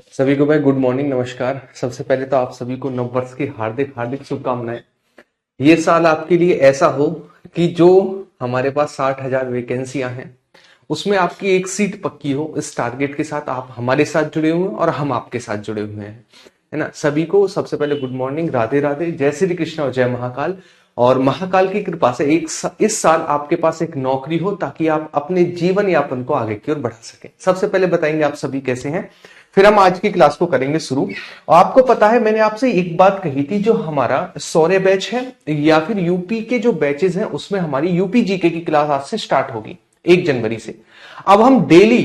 सभी को भाई गुड मॉर्निंग, नमस्कार। सबसे पहले तो आप सभी को नववर्ष की हार्दिक हार्दिक शुभकामनाएं। ये साल आपके लिए ऐसा हो कि जो हमारे पास 60,000 वैकेंसियां हैं उसमें आपकी एक सीट पक्की हो। इस टारगेट के साथ आप हमारे साथ जुड़े हुए हैं और हम आपके साथ जुड़े हुए हैं, है ना। सभी को सबसे पहले गुड मॉर्निंग, राधे राधे, जय श्री कृष्ण और जय महाकाल। और महाकाल की कृपा से इस साल आपके पास एक नौकरी हो ताकि आप अपने जीवन यापन को आगे की ओर बढ़ा सकें। सबसे पहले बताएंगे आप सभी कैसे हैं, फिर हम आज की क्लास को करेंगे शुरू। और आपको पता है मैंने आपसे एक बात कही थी, जो हमारा सौर्य बैच है या फिर यूपी के जो बैचेस हैं उसमें हमारी यूपी जीके की क्लास आज से स्टार्ट होगी 1 जनवरी से। अब हम डेली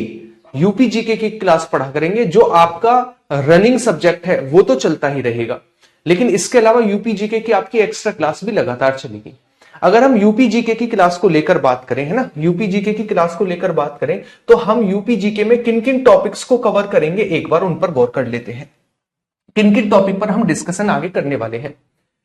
यूपी जीके की क्लास पढ़ा करेंगे। जो आपका रनिंग सब्जेक्ट है वो तो चलता ही रहेगा, लेकिन इसके अलावा यूपी जीके की आपकी एक्स्ट्रा क्लास भी लगातार चलेगी। अगर हम यूपी जीके की क्लास को लेकर बात करें, है ना, यूपी जीके की क्लास को लेकर बात करें तो हम यूपी जीके में किन किन टॉपिक्स को कवर करेंगे एक बार उन पर गौर कर लेते हैं। किन किन टॉपिक पर हम डिस्कशन आगे करने वाले हैं।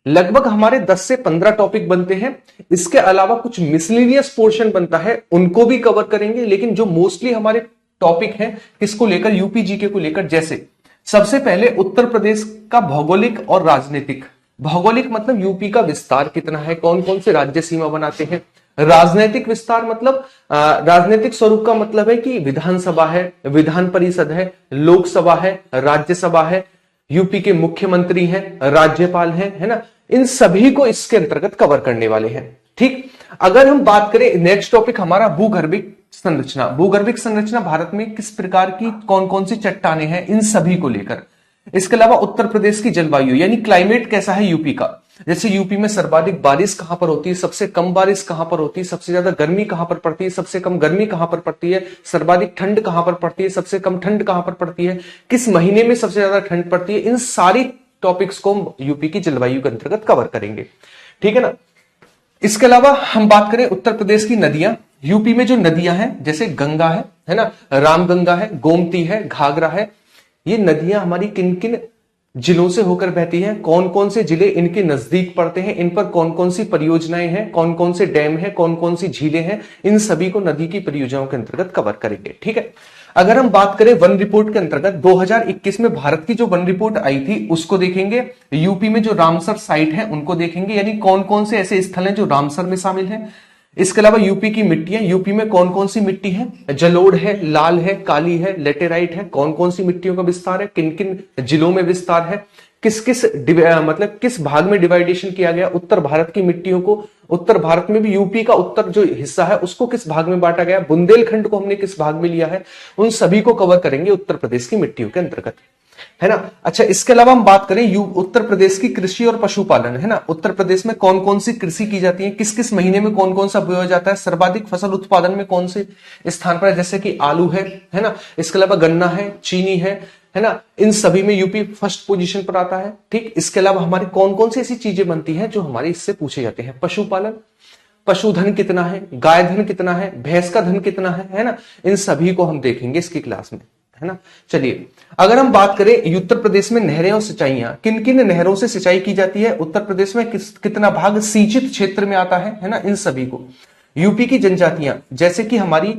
लगभग हमारे 10 से 15 टॉपिक बनते हैं। इसके अलावा कुछ मिसलेनियस पोर्शन बनता है, उनको भी कवर करेंगे। लेकिन जो मोस्टली हमारे टॉपिक हैं किसको लेकर, यूपी जीके को लेकर, जैसे सबसे पहले उत्तर प्रदेश का भौगोलिक और राजनीतिक। भौगोलिक मतलब यूपी का विस्तार कितना है, कौन कौन से राज्य सीमा बनाते हैं। राजनीतिक विस्तार मतलब राजनीतिक स्वरूप का मतलब है कि विधानसभा है, विधान परिषद है, लोकसभा है, राज्यसभा है, यूपी के मुख्यमंत्री हैं, राज्यपाल हैं, है ना। इन सभी को इसके अंतर्गत कवर करने वाले हैं। ठीक, अगर हम बात करें नेक्स्ट टॉपिक हमारा भूगर्भिक संरचना। भूगर्भिक संरचना भारत में किस प्रकार की कौन कौन सी चट्टानें हैं, इन सभी को लेकर। इसके अलावा उत्तर प्रदेश की जलवायु यानी क्लाइमेट कैसा है यूपी का। जैसे यूपी में सर्वाधिक बारिश कहां पर होती है, सबसे कम बारिश कहां पर होती है, सबसे ज्यादा गर्मी कहां पर पड़ती है, सबसे कम गर्मी कहां पर पड़ती है, सर्वाधिक ठंड कहां पर पड़ती है, सबसे कम ठंड कहां पर पड़ती है, किस महीने में सबसे ज्यादा ठंड पड़ती है। इन सारी टॉपिक्स को हम यूपी की जलवायु के अंतर्गत कवर करेंगे, ठीक है ना। इसके अलावा हम बात करें उत्तर प्रदेश की नदियां। यूपी में जो नदियां हैं जैसे गंगा है ना, रामगंगा है, गोमती है, घाघरा है। ये नदियां हमारी किन किन जिलों से होकर बहती हैं, कौन कौन से जिले इनके नजदीक पड़ते हैं, इन पर कौन कौन सी परियोजनाएं हैं, कौन कौन से डैम हैं, कौन कौन सी झीलें हैं, इन सभी को नदी की परियोजनाओं के अंतर्गत कवर करेंगे, ठीक है। अगर हम बात करें वन रिपोर्ट के अंतर्गत 2021 में भारत की जो वन रिपोर्ट आई थी उसको देखेंगे। यूपी में जो रामसर साइट है उनको देखेंगे, यानी कौन कौन से ऐसे स्थल हैं जो रामसर में शामिल हैं। इसके अलावा यूपी की मिट्टियां, यूपी में कौन कौन सी मिट्टी है, जलोढ़ है, लाल है, काली है, लेटेराइट है, कौन कौन सी मिट्टियों का विस्तार है, किन किन जिलों में विस्तार है, किस किस मतलब किस भाग में डिवाइडेशन किया गया। उत्तर भारत की मिट्टियों को, उत्तर भारत में भी यूपी का उत्तर जो हिस्सा है उसको किस भाग में बांटा गया, बुंदेलखंड को हमने किस भाग में लिया है, उन सभी को कवर करेंगे उत्तर प्रदेश की मिट्टियों के अंतर्गत, है ना। अच्छा, इसके अलावा हम बात करें उत्तर प्रदेश की कृषि और पशुपालन, है ना। उत्तर प्रदेश में कौन कौन सी कृषि की जाती है, किस किस महीने में कौन कौन सा बोया जाता है, सर्वाधिक फसल उत्पादन में कौन से स्थान पर है, जैसे कि आलू है ना। इसके अलावा गन्ना है, चीनी है ना। इन सभी में यूपी फर्स्ट पोजीशन पर आता है, ठीक। इसके अलावा हमारी कौन कौन सी ऐसी चीजें बनती हैं जो हमारे इससे पूछे जाते हैं, पशुपालन, पशुधन कितना है, गाय धन कितना है, भैंस का धन कितना है ना। इन सभी को हम देखेंगे इसकी क्लास में, है ना। चलिए, अगर हम बात करें उत्तर प्रदेश में नहरें और सिंचाइयां, किन किन नहरों से सिंचाई की जाती है, उत्तर प्रदेश में कितना भाग सिंचित क्षेत्र में आता है ना। इन सभी को यूपी की जनजातियां, जैसे कि हमारी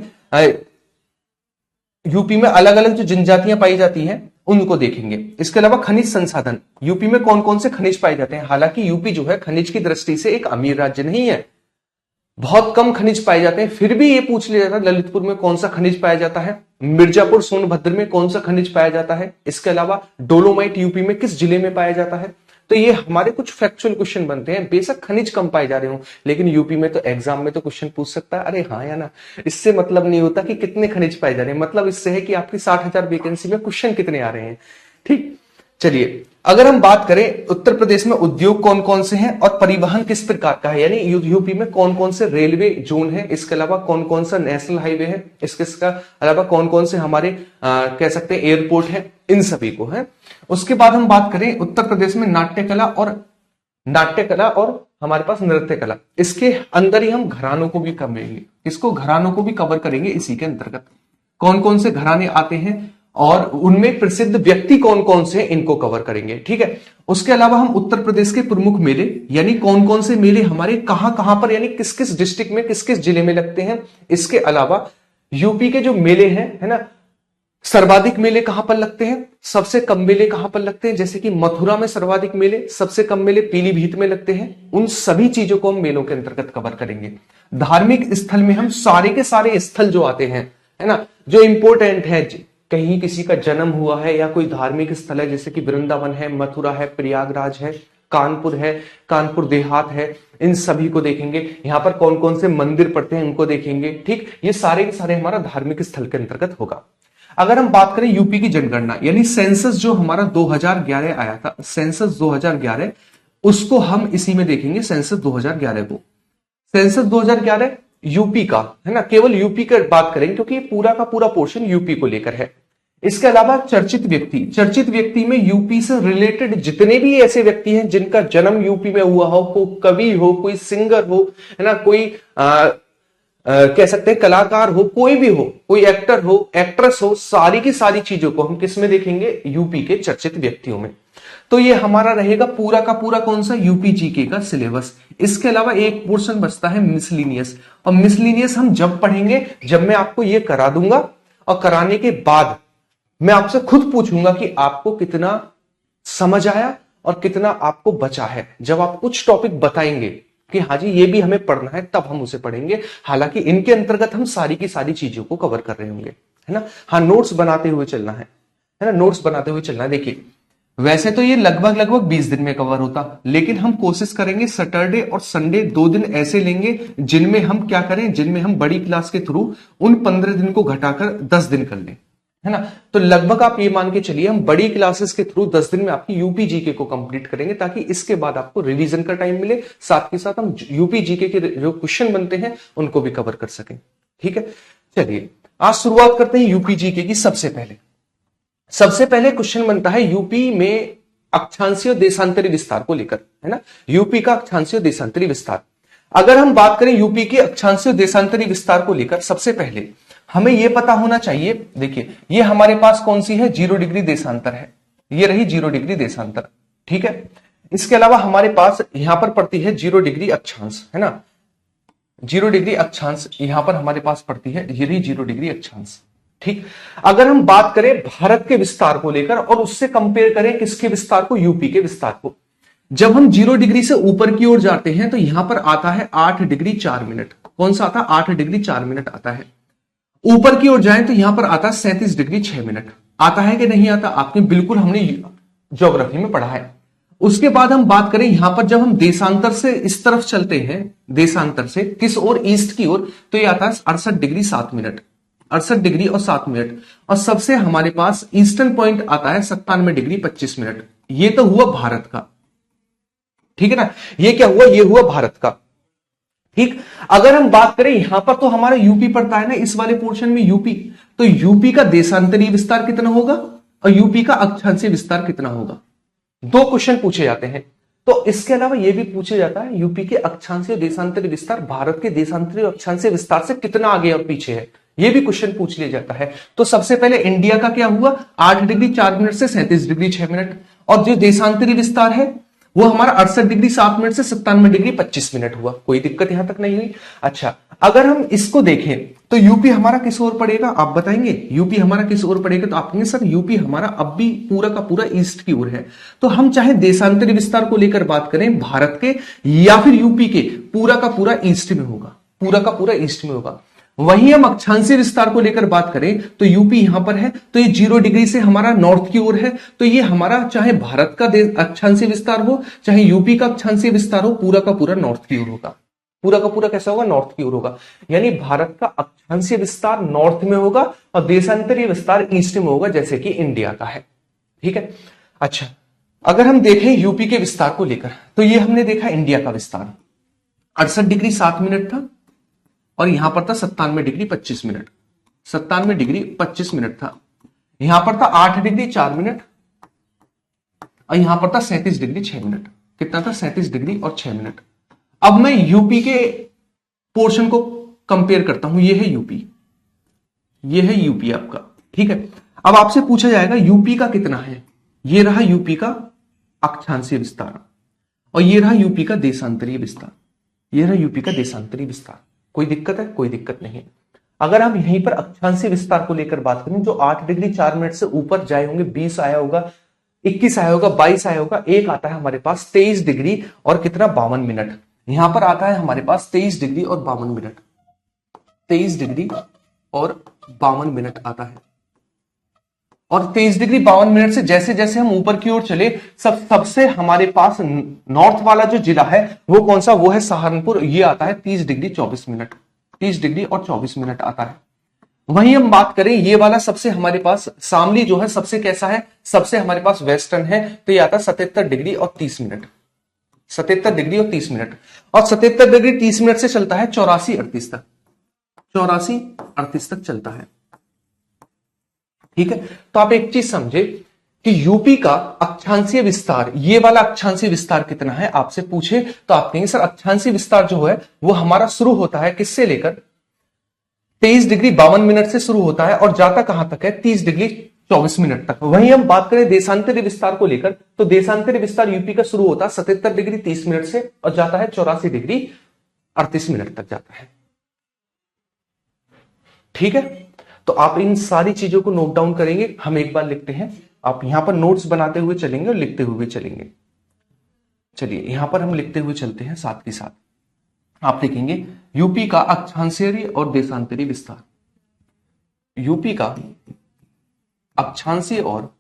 यूपी में अलग अलग जो जनजातियां पाई जाती हैं उनको देखेंगे। इसके अलावा खनिज संसाधन, यूपी में कौन कौन से खनिज पाए जाते हैं। हालांकि यूपी जो है खनिज की दृष्टि से एक अमीर राज्य नहीं है, बहुत कम खनिज पाए जाते हैं, फिर भी ये पूछ लिया जाता है ललितपुर में कौन सा खनिज पाया जाता है, मिर्जापुर सोनभद्र में कौन सा खनिज पाया जाता है। इसके अलावा डोलोमाइट यूपी में किस जिले में पाया जाता है। तो ये हमारे कुछ फैक्चुअल क्वेश्चन बनते हैं। बेशक खनिज कम पाए जा रहे हो, लेकिन यूपी में तो एग्जाम में तो क्वेश्चन पूछ सकता है, अरे हाँ या ना। इससे मतलब नहीं होता कि कितने खनिज पाए जा रहे हैं, मतलब इससे है कि आपकी 60,000 वैकेंसी में क्वेश्चन कितने आ रहे हैं, ठीक। चलिए, अगर हम बात करें उत्तर प्रदेश में उद्योग कौन कौन से हैं और परिवहन किस प्रकार का है, यानी यूपी में कौन कौन से रेलवे जोन है, इसके अलावा कौन कौन सा नेशनल हाईवे है, इसके अलावा कौन कौन से हमारे कह सकते हैं एयरपोर्ट है, इन सभी को है। उसके बाद हम बात करें उत्तर प्रदेश में नाट्य कला और हमारे पास नृत्य कला, इसके अंदर ही हम घरानों को भी करेंगे, इसको घरानों को भी कवर करेंगे इसी के अंतर्गत। कौन कौन से घराने आते हैं और उनमें प्रसिद्ध व्यक्ति कौन कौन से हैं, इनको कवर करेंगे, ठीक है। उसके अलावा हम उत्तर प्रदेश के प्रमुख मेले, यानी कौन कौन से मेले हमारे कहां कहां पर, यानी किस किस डिस्ट्रिक्ट में किस किस जिले में लगते हैं। इसके अलावा यूपी के जो मेले हैं, है ना, सर्वाधिक मेले कहां पर लगते हैं, सबसे कम मेले कहां पर लगते हैं, जैसे कि मथुरा में सर्वाधिक मेले, सबसे कम मेले पीलीभीत में लगते हैं। उन सभी चीजों को हम मेलों के अंतर्गत कवर करेंगे। धार्मिक स्थल में हम सारे के सारे स्थल जो आते हैं, है ना, जो इंपॉर्टेंट है, कहीं किसी का जन्म हुआ है या कोई धार्मिक स्थल है, जैसे कि वृंदावन है, मथुरा है, प्रयागराज है, कानपुर है, कानपुर देहात है, इन सभी को देखेंगे। यहां पर कौन कौन से मंदिर पड़ते हैं उनको देखेंगे। ठीक, ये सारे के सारे हमारा धार्मिक स्थल के अंतर्गत होगा। अगर हम बात करें यूपी की जनगणना यानी सेंसस जो हमारा 2011 आया था, सेंसस 2011, उसको हम इसी में देखेंगे, सेंसस 2011 को। सेंसस 2011 यूपी का है ना, केवल यूपी की बात करेंगे क्योंकि पूरा का पूरा पोर्शन यूपी को लेकर है। इसके अलावा चर्चित व्यक्ति, चर्चित व्यक्ति में यूपी से रिलेटेड जितने भी ऐसे व्यक्ति हैं जिनका जन्म यूपी में हुआ हो, कोई कवि हो, कोई सिंगर हो, है ना, कोई कह सकते हैं कलाकार हो, कोई भी हो, कोई एक्टर हो, एक्ट्रेस हो, सारी की सारी चीजों को हम किस में देखेंगे, यूपी के चर्चित व्यक्तियों में। तो ये हमारा रहेगा पूरा का पूरा कौन सा, यूपी जीके का सिलेबस। इसके अलावा एक पोर्शन बचता है मिसलिनियस, और मिसलिनियस हम जब पढ़ेंगे जब मैं आपको ये करा दूंगा, और कराने के बाद मैं आपसे खुद पूछूंगा कि आपको कितना समझ आया और कितना आपको बचा है। जब आप कुछ टॉपिक बताएंगे कि हाँ जी ये भी हमें पढ़ना है, तब हम उसे पढ़ेंगे। हालांकि इनके अंतर्गत हम सारी की सारी चीजों को कवर कर रहे होंगे, है ना। हाँ, नोट्स बनाते हुए चलना है ना, नोट्स बनाते हुए चलना है। देखिए वैसे तो ये लगभग 20 दिन में कवर होता, लेकिन हम कोशिश करेंगे सैटरडे और संडे 2 दिन ऐसे लेंगे जिनमें हम क्या करें, जिनमें हम बड़ी क्लास के थ्रू उन 15 दिन को घटाकर 10 दिन कर लें, है ना। तो लगभग आप ये मान के चलिए हम बड़ी क्लासेस के थ्रू 10 दिन में आपकी यूपी जीके को कंप्लीट करेंगे, ताकि इसके बाद आपको रिवीजन का टाइम मिले, साथ के साथ हम यूपी जीके के जो क्वेश्चन बनते हैं उनको भी कवर कर सकें। ठीक है, चलिए आज शुरुआत करते हैं यूपी जीके की। सबसे पहले क्वेश्चन बनता है यूपी में अक्षांशीय और देशांतरी विस्तार को लेकर, है ना, यूपी का अक्षांशीय देशांतरी विस्तार। अगर हम बात करें यूपी के अक्षांशीय देशांतरी विस्तार को लेकर, सबसे पहले हमें यह पता होना चाहिए, देखिए ये हमारे पास कौन सी है, 0 डिग्री देशांतर है, ये रही 0 डिग्री देशांतर। ठीक है, इसके अलावा हमारे पास यहां पर पड़ती है 0 डिग्री अक्षांश, है ना, 0 डिग्री अक्षांश यहां पर हमारे पास पड़ती है, ये रही 0 डिग्री अक्षांश। ठीक, अगर हम बात करें भारत के विस्तार को लेकर और उससे कंपेयर करें किसके विस्तार को, यूपी के विस्तार को, जब हम 0 डिग्री से ऊपर की ओर जाते हैं तो यहां पर आता है 8 डिग्री 4 मिनट। कौन सा आता है, 8 डिग्री 4 मिनट आता है। ऊपर की ओर जाएं तो यहां पर आता है 37 डिग्री 6 मिनट। आता है कि नहीं आता, आपने बिल्कुल हमने ज्योग्राफी में पढ़ा है। उसके बाद हम बात करें यहां पर जब हम देशांतर से इस तरफ चलते हैं, देशांतर से किस ओर, ईस्ट की ओर, तो ये आता है 68 डिग्री 7 मिनट, 68 डिग्री और 7 मिनट। और सबसे हमारे पास ईस्टर्न पॉइंट आता है 97 डिग्री 25 मिनट। ये तो हुआ भारत का, ठीक है ना, ये क्या हुआ, ये हुआ भारत का। ठीक, अगर हम बात करें यहां पर तो हमारा यूपी पड़ता है ना, इस वाले पोर्शन में यूपी, तो यूपी का देशांतरीय विस्तार कितना होगा और यूपी का अक्षांशीय विस्तार कितना होगा। 2 क्वेश्चन पूछे जाते हैं। तो इसके अलावा यह भी पूछा जाता है यूपी के अक्षांशीय देशांतरीय विस्तार भारत के देशांतरीय अक्षांशीय विस्तार से कितना आगे और पीछे है, यह भी क्वेश्चन पूछ लिया जाता है। तो सबसे पहले इंडिया का क्या हुआ, 8 डिग्री 4 मिनट से 37 डिग्री 6 मिनट, और जो देशांतरीय विस्तार है वो हमारा 68 डिग्री 7 मिनट से 97 डिग्री 25 मिनट हुआ। कोई दिक्कत यहां तक नहीं हुई। अच्छा, अगर हम इसको देखें तो यूपी हमारा किस ओर पड़ेगा, आप बताएंगे यूपी हमारा किस ओर पड़ेगा। तो आप कहेंगे सर यूपी हमारा अब भी पूरा का पूरा ईस्ट की ओर है। तो हम चाहे देशांतरीय विस्तार को लेकर बात करें भारत के या फिर यूपी के, पूरा का पूरा ईस्ट में होगा, पूरा का पूरा ईस्ट में होगा। वहीं हम अक्षांशीय विस्तार को लेकर बात करें तो यूपी यहां पर है, तो ये 0 डिग्री से हमारा नॉर्थ की ओर है। तो ये हमारा चाहे भारत का अक्षांशीय विस्तार हो चाहे यूपी का अक्षांशीय विस्तार हो, पूरा का पूरा नॉर्थ की ओर होगा। पूरा का पूरा कैसा होगा, नॉर्थ की ओर होगा। यानी भारत का अक्षांशीय विस्तार नॉर्थ में होगा और देशांतरीय विस्तार ईस्ट में होगा, जैसे कि इंडिया का है। ठीक है, अच्छा अगर हम देखें यूपी के विस्तार को लेकर तो ये हमने देखा इंडिया का विस्तार 68 डिग्री 7 मिनट था और यहां पर था 97 डिग्री 25 मिनट, 97 डिग्री 25 मिनट था। यहां पर था 8 डिग्री 4 मिनट और यहां पर था 37 डिग्री 6 मिनट। कितना था, 37 डिग्री और 6 मिनट। अब मैं यूपी के पोर्शन को कंपेयर करता हूं, ये है यूपी, ये है यूपी आपका। ठीक है, अब आपसे पूछा जाएगा यूपी का कितना है। ये रहा यूपी का अक्षांशीय विस्तार और ये रहा यूपी का देशांतरीय विस्तार, ये रहा यूपी का देशांतरीय विस्तार। कोई दिक्कत है, कोई दिक्कत नहीं है। अगर हम यहीं पर अक्षांशीय विस्तार को लेकर बात करें, जो 8 डिग्री 4 मिनट से ऊपर जाए होंगे, 20 आया होगा, 21 आया होगा, 22 आया होगा, एक आता है हमारे पास 23 डिग्री और कितना 52 मिनट। यहां पर आता है हमारे पास 23 डिग्री और 52 मिनट, 23 डिग्री और 52 मिनट आता है। और 23 डिग्री 52 मिनट से जैसे जैसे हम ऊपर की ओर चले, सबसे हमारे पास नॉर्थ वाला जो जिला है वो कौन सा, वो है सहारनपुर। ये आता है 30 डिग्री 24 मिनट, 30 डिग्री और 24 मिनट आता है। वहीं हम बात करें ये वाला, सबसे हमारे पास शामली जो है सबसे कैसा है, सबसे हमारे पास वेस्टर्न है, तो ये आता है 77 डिग्री और 30 मिनट, 77 डिग्री और 30 मिनट। और 77 डिग्री 30 मिनट से चलता है 84-38 तक, 84-38 तक चलता है। ठीक है, तो आप एक चीज समझे कि यूपी का अक्षांशीय विस्तार, ये वाला अक्षांशीय विस्तार कितना है, आपसे पूछे तो आप कहेंगे सर अक्षांशीय विस्तार जो है वो हमारा शुरू होता है किससे लेकर, 23 डिग्री 52 मिनट से शुरू होता है और जाता कहां तक है, 30 डिग्री 24 मिनट तक। वहीं हम बात करें देशांतरीय विस्तार को लेकर, तो देशांतरीय विस्तार यूपी का शुरू होता है 77 डिग्री 30 मिनट से और जाता है 84 डिग्री 38 मिनट तक जाता है। ठीक है, तो आप इन सारी चीजों को नोट डाउन करेंगे। हम एक बार लिखते हैं, आप यहां पर नोट्स बनाते हुए चलेंगे और लिखते हुए चलेंगे। चलिए यहां पर हम लिखते हुए चलते हैं साथ के साथ। आप लिखेंगे यूपी का अक्षांशीय और देशांतरीय विस्तार, यूपी का अक्षांशीय और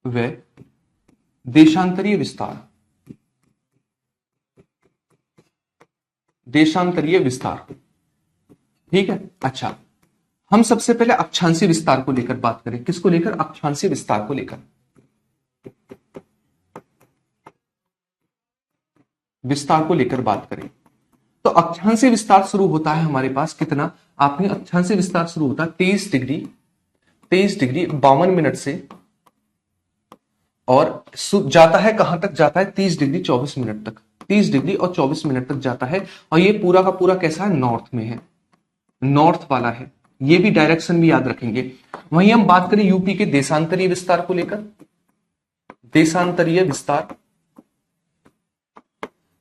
व देशांतरीय विस्तार, देशांतरीय विस्तार। ठीक है, अच्छा हम सबसे पहले अक्षांशीय विस्तार को लेकर बात करें। किसको लेकर, अक्षांशीय विस्तार को लेकर, विस्तार को लेकर बात करें तो अक्षांशीय विस्तार शुरू होता है हमारे पास कितना, आपने अक्षांशीय विस्तार शुरू होता है 23 डिग्री 52 मिनट से और जाता है कहां तक, जाता है 30 डिग्री 24 मिनट तक, 30 डिग्री और 24 मिनट तक जाता है। और ये पूरा का पूरा कैसा है, नॉर्थ में है, नॉर्थ वाला है। ये भी डायरेक्शन भी याद रखेंगे। वहीं हम बात करें यूपी के देशांतरीय विस्तार को लेकर, देशांतरीय विस्तार,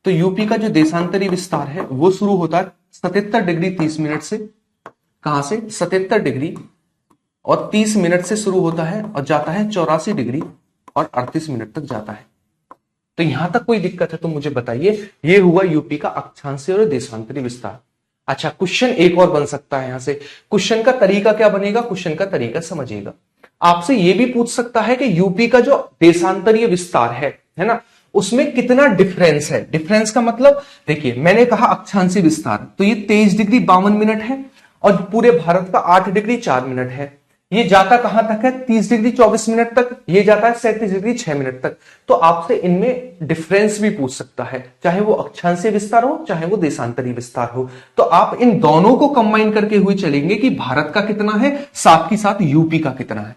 तो यूपी का जो देशांतरीय विस्तार है वो शुरू होता है 77 डिग्री 30 मिनट से, कहां से, 77 डिग्री और 30 मिनट से शुरू होता है और जाता है 84 डिग्री और 38 मिनट तक जाता है। तो यहां तक कोई दिक्कत है तो मुझे बताइए। ये हुआ यूपी का अक्षांशीय और देशांतरीय विस्तार। अच्छा, क्वेश्चन एक और बन सकता है यहां से। क्वेश्चन का तरीका क्या बनेगा, क्वेश्चन का तरीका समझिएगा। आपसे यह भी पूछ सकता है कि यूपी का जो देशांतरीय विस्तार है ना, उसमें कितना डिफरेंस है। डिफरेंस का मतलब देखिए, मैंने कहा अक्षांशीय विस्तार, तो ये 23 डिग्री 52 मिनट है और पूरे भारत का 8 डिग्री 4 मिनट है। ये जाता कहां तक है, 30 डिग्री 24 मिनट तक, ये जाता है 37 डिग्री 6 मिनट तक। तो आपसे इनमें डिफरेंस भी पूछ सकता है, चाहे वो अक्षांशीय विस्तार हो चाहे वो देशांतरीय विस्तार हो। तो आप इन दोनों को कंबाइन करके हुए चलेंगे कि भारत का कितना है, साथ ही साथ यूपी का कितना है।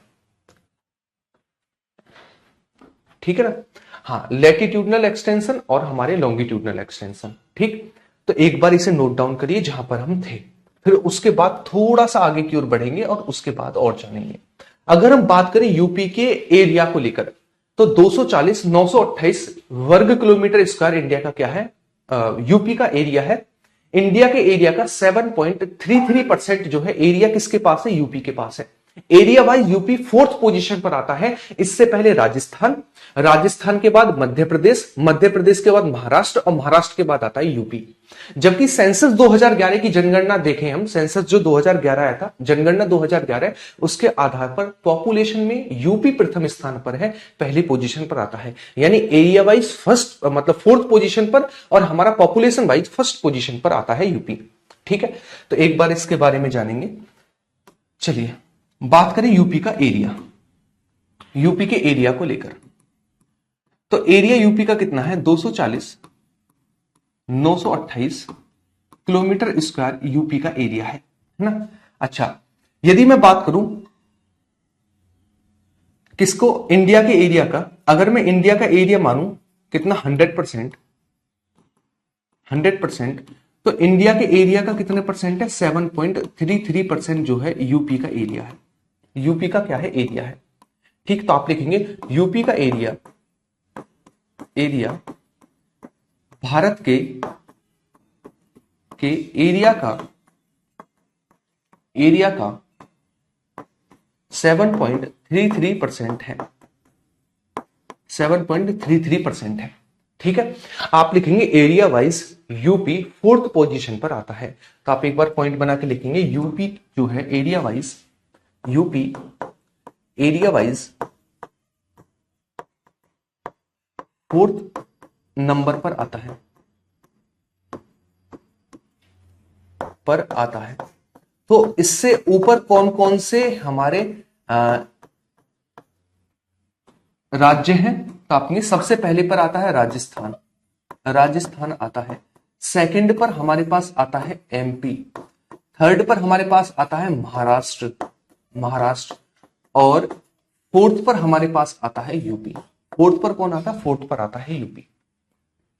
ठीक है ना, हाँ, लैटिट्यूडनल एक्सटेंशन और हमारे लॉन्गिट्यूडनल एक्सटेंशन। ठीक, तो एक बार इसे नोट डाउन करिए जहां पर हम थे, फिर उसके बाद थोड़ा सा आगे की ओर बढ़ेंगे और उसके बाद और जानेंगे। अगर हम बात करें यूपी के एरिया को लेकर, तो 928 वर्ग किलोमीटर स्क्वायर इंडिया का क्या है, यूपी का एरिया है। इंडिया के एरिया का 7.33% जो है एरिया किसके पास है, यूपी के पास है। Area wise UP 4th position पर आता है। इससे पहले राजस्थान, राजस्थान के बाद मध्य प्रदेश, मध्य प्रदेश के बाद महाराष्ट्र और महाराष्ट्र के बाद आता है यूपी। जबकि सेंसस 2011 की जनगणना देखें हम, सेंसस जो 2011 आया था, जनगणना 2011, उसके आधार पर पॉपुलेशन में यूपी प्रथम स्थान पर है, पहली पोजीशन पर आता है। यानी एरिया वाइज फर्स्ट, मतलब 4th पोजीशन पर, और हमारा पॉपुलेशन वाइज 1st पोजीशन पर आता है यूपी। ठीक है, तो एक बार इसके बारे में जानेंगे। चलिए बात करें यूपी का एरिया, यूपी के एरिया को लेकर, तो एरिया यूपी का कितना है, 928 किलोमीटर स्क्वायर यूपी का एरिया है ना। अच्छा, यदि मैं बात करूं किसको, इंडिया के एरिया का, अगर मैं इंडिया का एरिया मानूं कितना, 100%, तो इंडिया के एरिया का कितने परसेंट है, 7.33% जो है यूपी का एरिया है। यूपी का क्या है, एरिया है। ठीक, तो आप लिखेंगे यूपी का एरिया, एरिया भारत के के एरिया का 7.33% है, 7.33% है। ठीक है, आप लिखेंगे area wise UP 4th position पर आता है। तो आप एक बार पॉइंट बना के लिखेंगे यूपी जो है area wise, UP area wise 4th number पर आता है, तो इससे ऊपर कौन कौन से हमारे राज्य हैं? तो आपने सबसे पहले पर आता है राजस्थान, राजस्थान आता है। सेकंड पर हमारे पास आता है एमपी, थर्ड पर हमारे पास आता है महाराष्ट्र, महाराष्ट्र, और फोर्थ पर हमारे पास आता है यूपी। फोर्थ पर कौन आता है? फोर्थ पर आता है यूपी।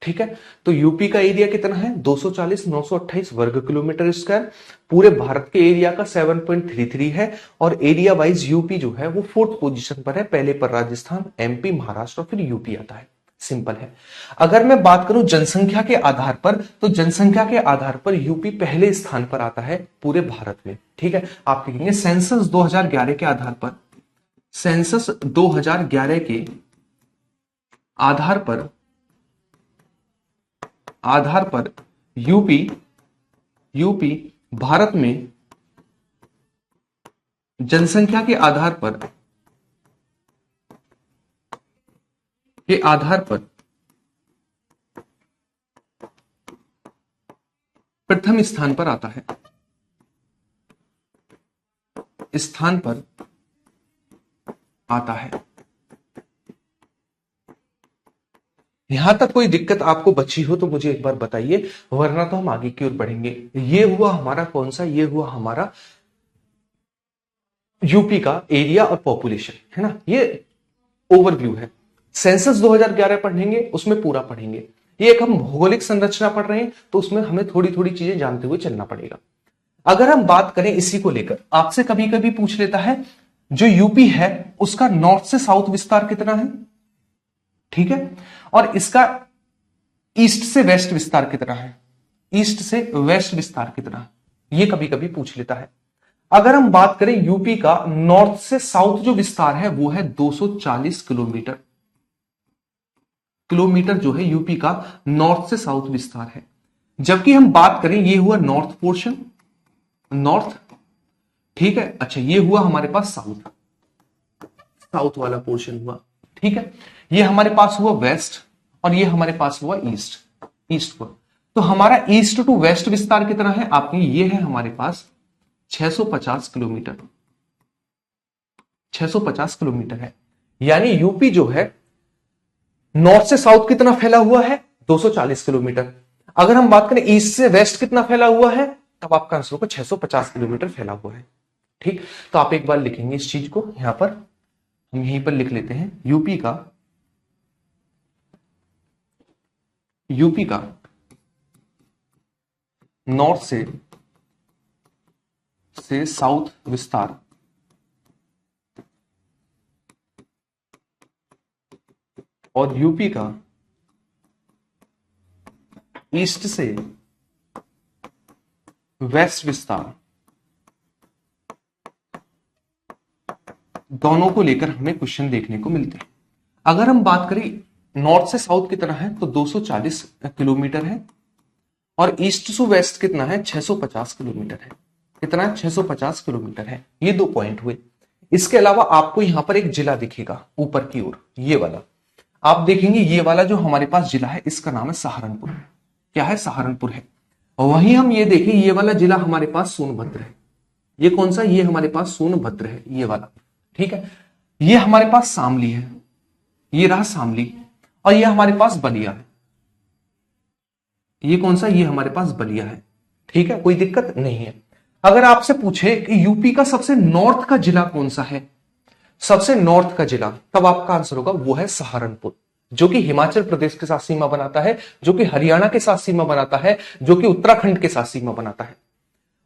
ठीक है, तो यूपी का एरिया कितना है? 240,928 वर्ग किलोमीटर स्क्वायर। पूरे भारत के एरिया का 7.33 है, और एरिया वाइज यूपी जो है वो 4th पोजीशन पर है। पहले पर राजस्थान, एमपी, महाराष्ट्र और फिर यूपी आता है। सिंपल है। अगर मैं बात करूं जनसंख्या के आधार पर, तो जनसंख्या के आधार पर यूपी पहले स्थान पर आता है पूरे भारत में। ठीक है, आप लिखेंगे सेंसस 2011 के आधार पर, सेंसस 2011 के आधार पर यूपी भारत में जनसंख्या के आधार पर प्रथम स्थान पर आता है, यहां तक कोई दिक्कत आपको बची हो तो मुझे एक बार बताइए, वरना तो हम आगे की ओर बढ़ेंगे। ये हुआ हमारा कौन सा? ये हुआ हमारा यूपी का एरिया और पॉपुलेशन, है ना। ये ओवरव्यू है। सेंसस 2011 पढ़ेंगे, उसमें पूरा पढ़ेंगे। ये एक हम भौगोलिक संरचना पढ़ रहे हैं, तो उसमें हमें थोड़ी थोड़ी चीजें जानते हुए चलना पड़ेगा। अगर हम बात करें इसी को लेकर, आपसे कभी कभी पूछ लेता है जो यूपी है उसका नॉर्थ से साउथ विस्तार कितना है, ठीक है, और इसका ईस्ट से वेस्ट विस्तार कितना है, ईस्ट से वेस्ट विस्तार कितना है, ये कभी कभी पूछ लेता है। अगर हम बात करें यूपी का नॉर्थ से साउथ जो विस्तार है वो है 240 किलोमीटर, जो है यूपी का नॉर्थ से साउथ विस्तार है। जबकि हम बात करें, ये हुआ नॉर्थ पोर्शन, नॉर्थ, ठीक है। अच्छा, ये हुआ हमारे पास साउथ, साउथ वाला पोर्शन हुआ, ठीक है। ये हमारे पास हुआ वेस्ट, और ये हमारे पास हुआ ईस्ट, ईस्ट पर। तो हमारा ईस्ट टू वेस्ट विस्तार कितना है आपने, ये है हमारे पास 650 किलोमीटर, 650 किलोमीटर है। यानी यूपी जो है नॉर्थ से साउथ कितना फैला हुआ है, 240 किलोमीटर। अगर हम बात करें ईस्ट से वेस्ट कितना फैला हुआ है, तब आपका आंसर होगा 650 किलोमीटर फैला हुआ है। ठीक, तो आप एक बार लिखेंगे इस चीज को, यहां पर हम यहीं पर लिख लेते हैं, यूपी का नॉर्थ से साउथ विस्तार और यूपी का ईस्ट से वेस्ट विस्तार, दोनों को लेकर हमें क्वेश्चन देखने को मिलते हैं। अगर हम बात करें नॉर्थ से साउथ कितना है, तो 240 किलोमीटर है, और ईस्ट टू वेस्ट कितना है, 650 किलोमीटर है। कितना है? 650 किलोमीटर है। ये 2 पॉइंट हुए। इसके अलावा आपको यहां पर एक जिला दिखेगा ऊपर की ओर, ये वाला आप देखेंगे, ये वाला जो हमारे पास जिला है इसका नाम है सहारनपुर। क्या है? सहारनपुर है। और वहीं हम ये देखें, ये वाला जिला हमारे पास सोनभद्र है। ये कौन सा? ये हमारे पास सोनभद्र है, ये वाला, ठीक है। ये हमारे पास शामली है, ये रहा शामली, और ये हमारे पास बलिया है। ये कौन सा? ये हमारे पास बलिया है, ठीक है, कोई दिक्कत नहीं है। अगर आपसे पूछे कि यूपी का सबसे नॉर्थ का जिला कौन सा है, सबसे नॉर्थ का जिला, तब आपका आंसर होगा वो है सहारनपुर, जो कि हिमाचल प्रदेश के साथ सीमा बनाता है, जो कि हरियाणा के साथ सीमा बनाता है, जो कि उत्तराखंड के साथ सीमा बनाता है।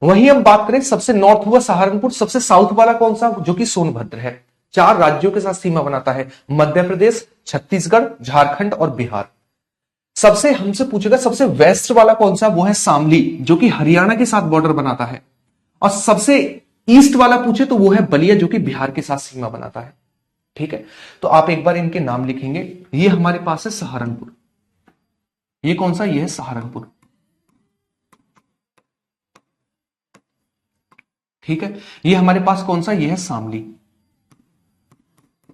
वहीं हम बात करें, सबसे नॉर्थ हुआ सहारनपुर, सबसे साउथ वाला कौन सा? जो कि सोनभद्र है। 4 राज्यों के साथ सीमा बनाता है, मध्य प्रदेश, छत्तीसगढ़, झारखंड और बिहार। सबसे हमसे पूछेगा सबसे वेस्ट वाला कौन सा, वो है शामली जो कि हरियाणा के साथ बॉर्डर बनाता है। और सबसे ईस्ट वाला पूछे तो वो है बलिया जो कि बिहार के साथ सीमा बनाता है। ठीक है, तो आप एक बार इनके नाम लिखेंगे। ये हमारे पास है सहारनपुर, ये कौन सा, ये है सहारनपुर। ठीक है, ये हमारे पास कौन सा, ये है शामली,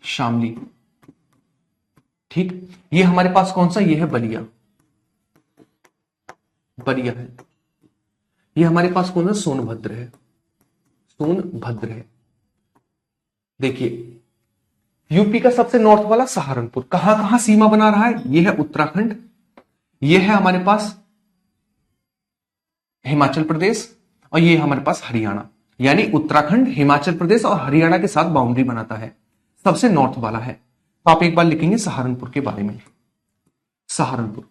शामली। ठीक, ये हमारे पास कौन सा, ये है बलिया, बलिया है। ये हमारे पास कौन सा, सोनभद्र है, सोनभद्र है। देखिए यूपी का सबसे नॉर्थ वाला सहारनपुर कहां कहां सीमा बना रहा है, ये है उत्तराखंड, ये है हमारे पास हिमाचल प्रदेश, और ये हमारे पास हरियाणा। यानी उत्तराखंड, हिमाचल प्रदेश और हरियाणा के साथ बाउंड्री बनाता है, सबसे नॉर्थ वाला है। तो आप एक बार लिखेंगे सहारनपुर के बारे में, सहारनपुर।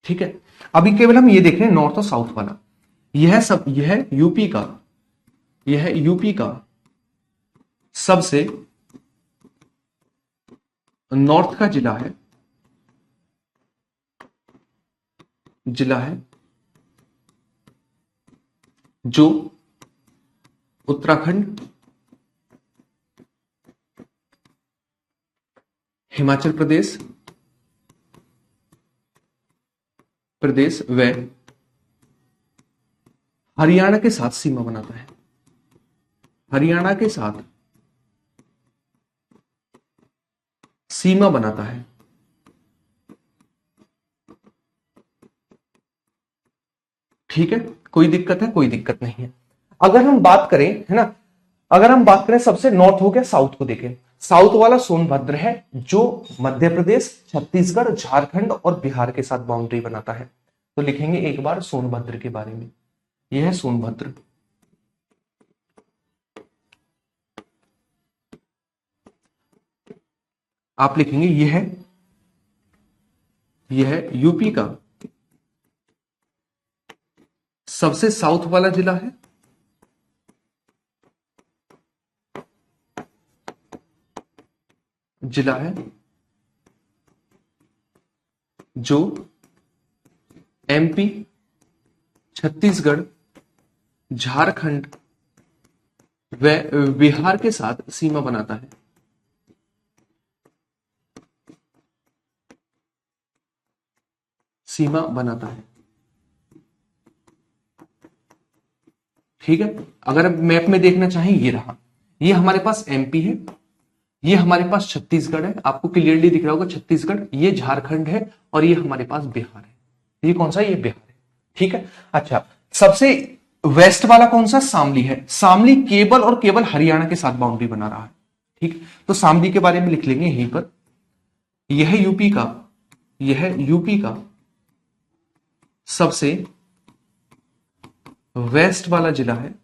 ठीक है, अभी केवल हम ये देख रहे हैं नॉर्थ और साउथ वाला। यह सब, यह यूपी का, यह यूपी का सबसे नॉर्थ का जिला है, जिला है जो उत्तराखंड, हिमाचल प्रदेश व हरियाणा के साथ सीमा बनाता है, हरियाणा के साथ सीमा बनाता है। ठीक है, कोई दिक्कत है, कोई दिक्कत नहीं है। अगर हम बात करें, है ना, अगर हम बात करें सबसे नॉर्थ हो गया, साउथ को देखें, साउथ वाला सोनभद्र है जो मध्य प्रदेश, छत्तीसगढ़, झारखंड और बिहार के साथ बाउंड्री बनाता है। तो लिखेंगे एक बार सोनभद्र के बारे में, यह है सोनभद्र। आप लिखेंगे यह है यूपी का सबसे साउथ वाला जिला है, जिला है जो एमपी, छत्तीसगढ़, झारखंड व बिहार के साथ सीमा बनाता है। सीमा बनाता है। ठीक है, अगर आप मैप में देखना चाहें, ये रहा, ये हमारे पास एमपी है, ये हमारे पास छत्तीसगढ़ है, आपको क्लियरली दिख रहा होगा छत्तीसगढ़, ये झारखंड है और ये हमारे पास बिहार है। ये कौन सा, ये बिहार है। ठीक है, अच्छा, सबसे वेस्ट वाला कौन सा, शामली है। शामली केवल और केवल हरियाणा के साथ बाउंड्री बना रहा है। ठीक, तो शामली के बारे में लिख लेंगे यहीं पर। यह यूपी का, यह यूपी का सबसे वेस्ट वाला जिला है,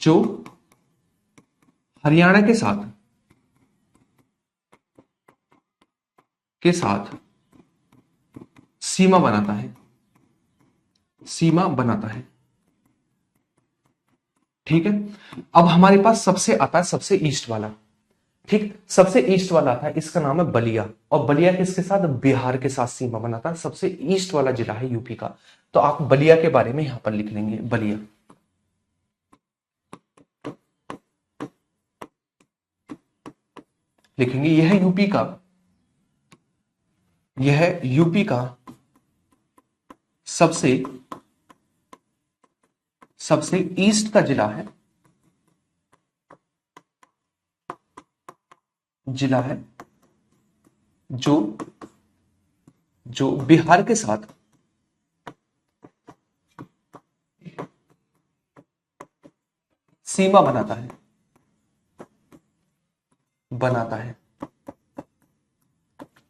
जो हरियाणा के साथ सीमा बनाता है, सीमा बनाता है। ठीक है, अब हमारे पास सबसे आता है सबसे ईस्ट वाला। ठीक, सबसे ईस्ट वाला आता है, इसका नाम है बलिया, और बलिया किसके साथ, बिहार के साथ सीमा बनाता है। सबसे ईस्ट वाला जिला है यूपी का। तो आप बलिया के बारे में यहां पर लिख लेंगे, बलिया। लिखेंगे यह यूपी का सबसे ईस्ट का जिला है, जो बिहार के साथ सीमा बनाता है।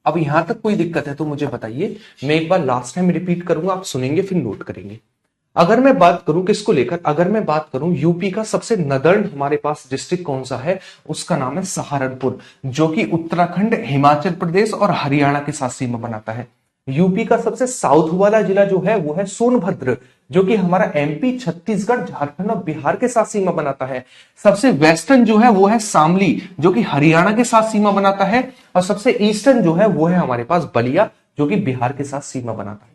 अब यहां तक कोई दिक्कत है तो मुझे बताइए, मैं एक बार लास्ट टाइम रिपीट करूंगा, आप सुनेंगे फिर नोट करेंगे। अगर मैं बात करूं किसको लेकर, अगर मैं बात करूं यूपी का सबसे नदर्न हमारे पास डिस्ट्रिक्ट कौन सा है, उसका नाम है सहारनपुर, जो कि उत्तराखंड, हिमाचल प्रदेश और हरियाणा के साथ सीमा बनाता है। यूपी का सबसे साउथ वाला जिला जो है वो है सोनभद्र, जो कि हमारा एमपी, छत्तीसगढ़, झारखंड और बिहार के साथ सीमा बनाता है। सबसे वेस्टर्न जो है वो है शामली, जो कि हरियाणा के साथ सीमा बनाता है। और सबसे ईस्टर्न जो है वो है हमारे पास बलिया, जो कि बिहार के साथ सीमा बनाता है।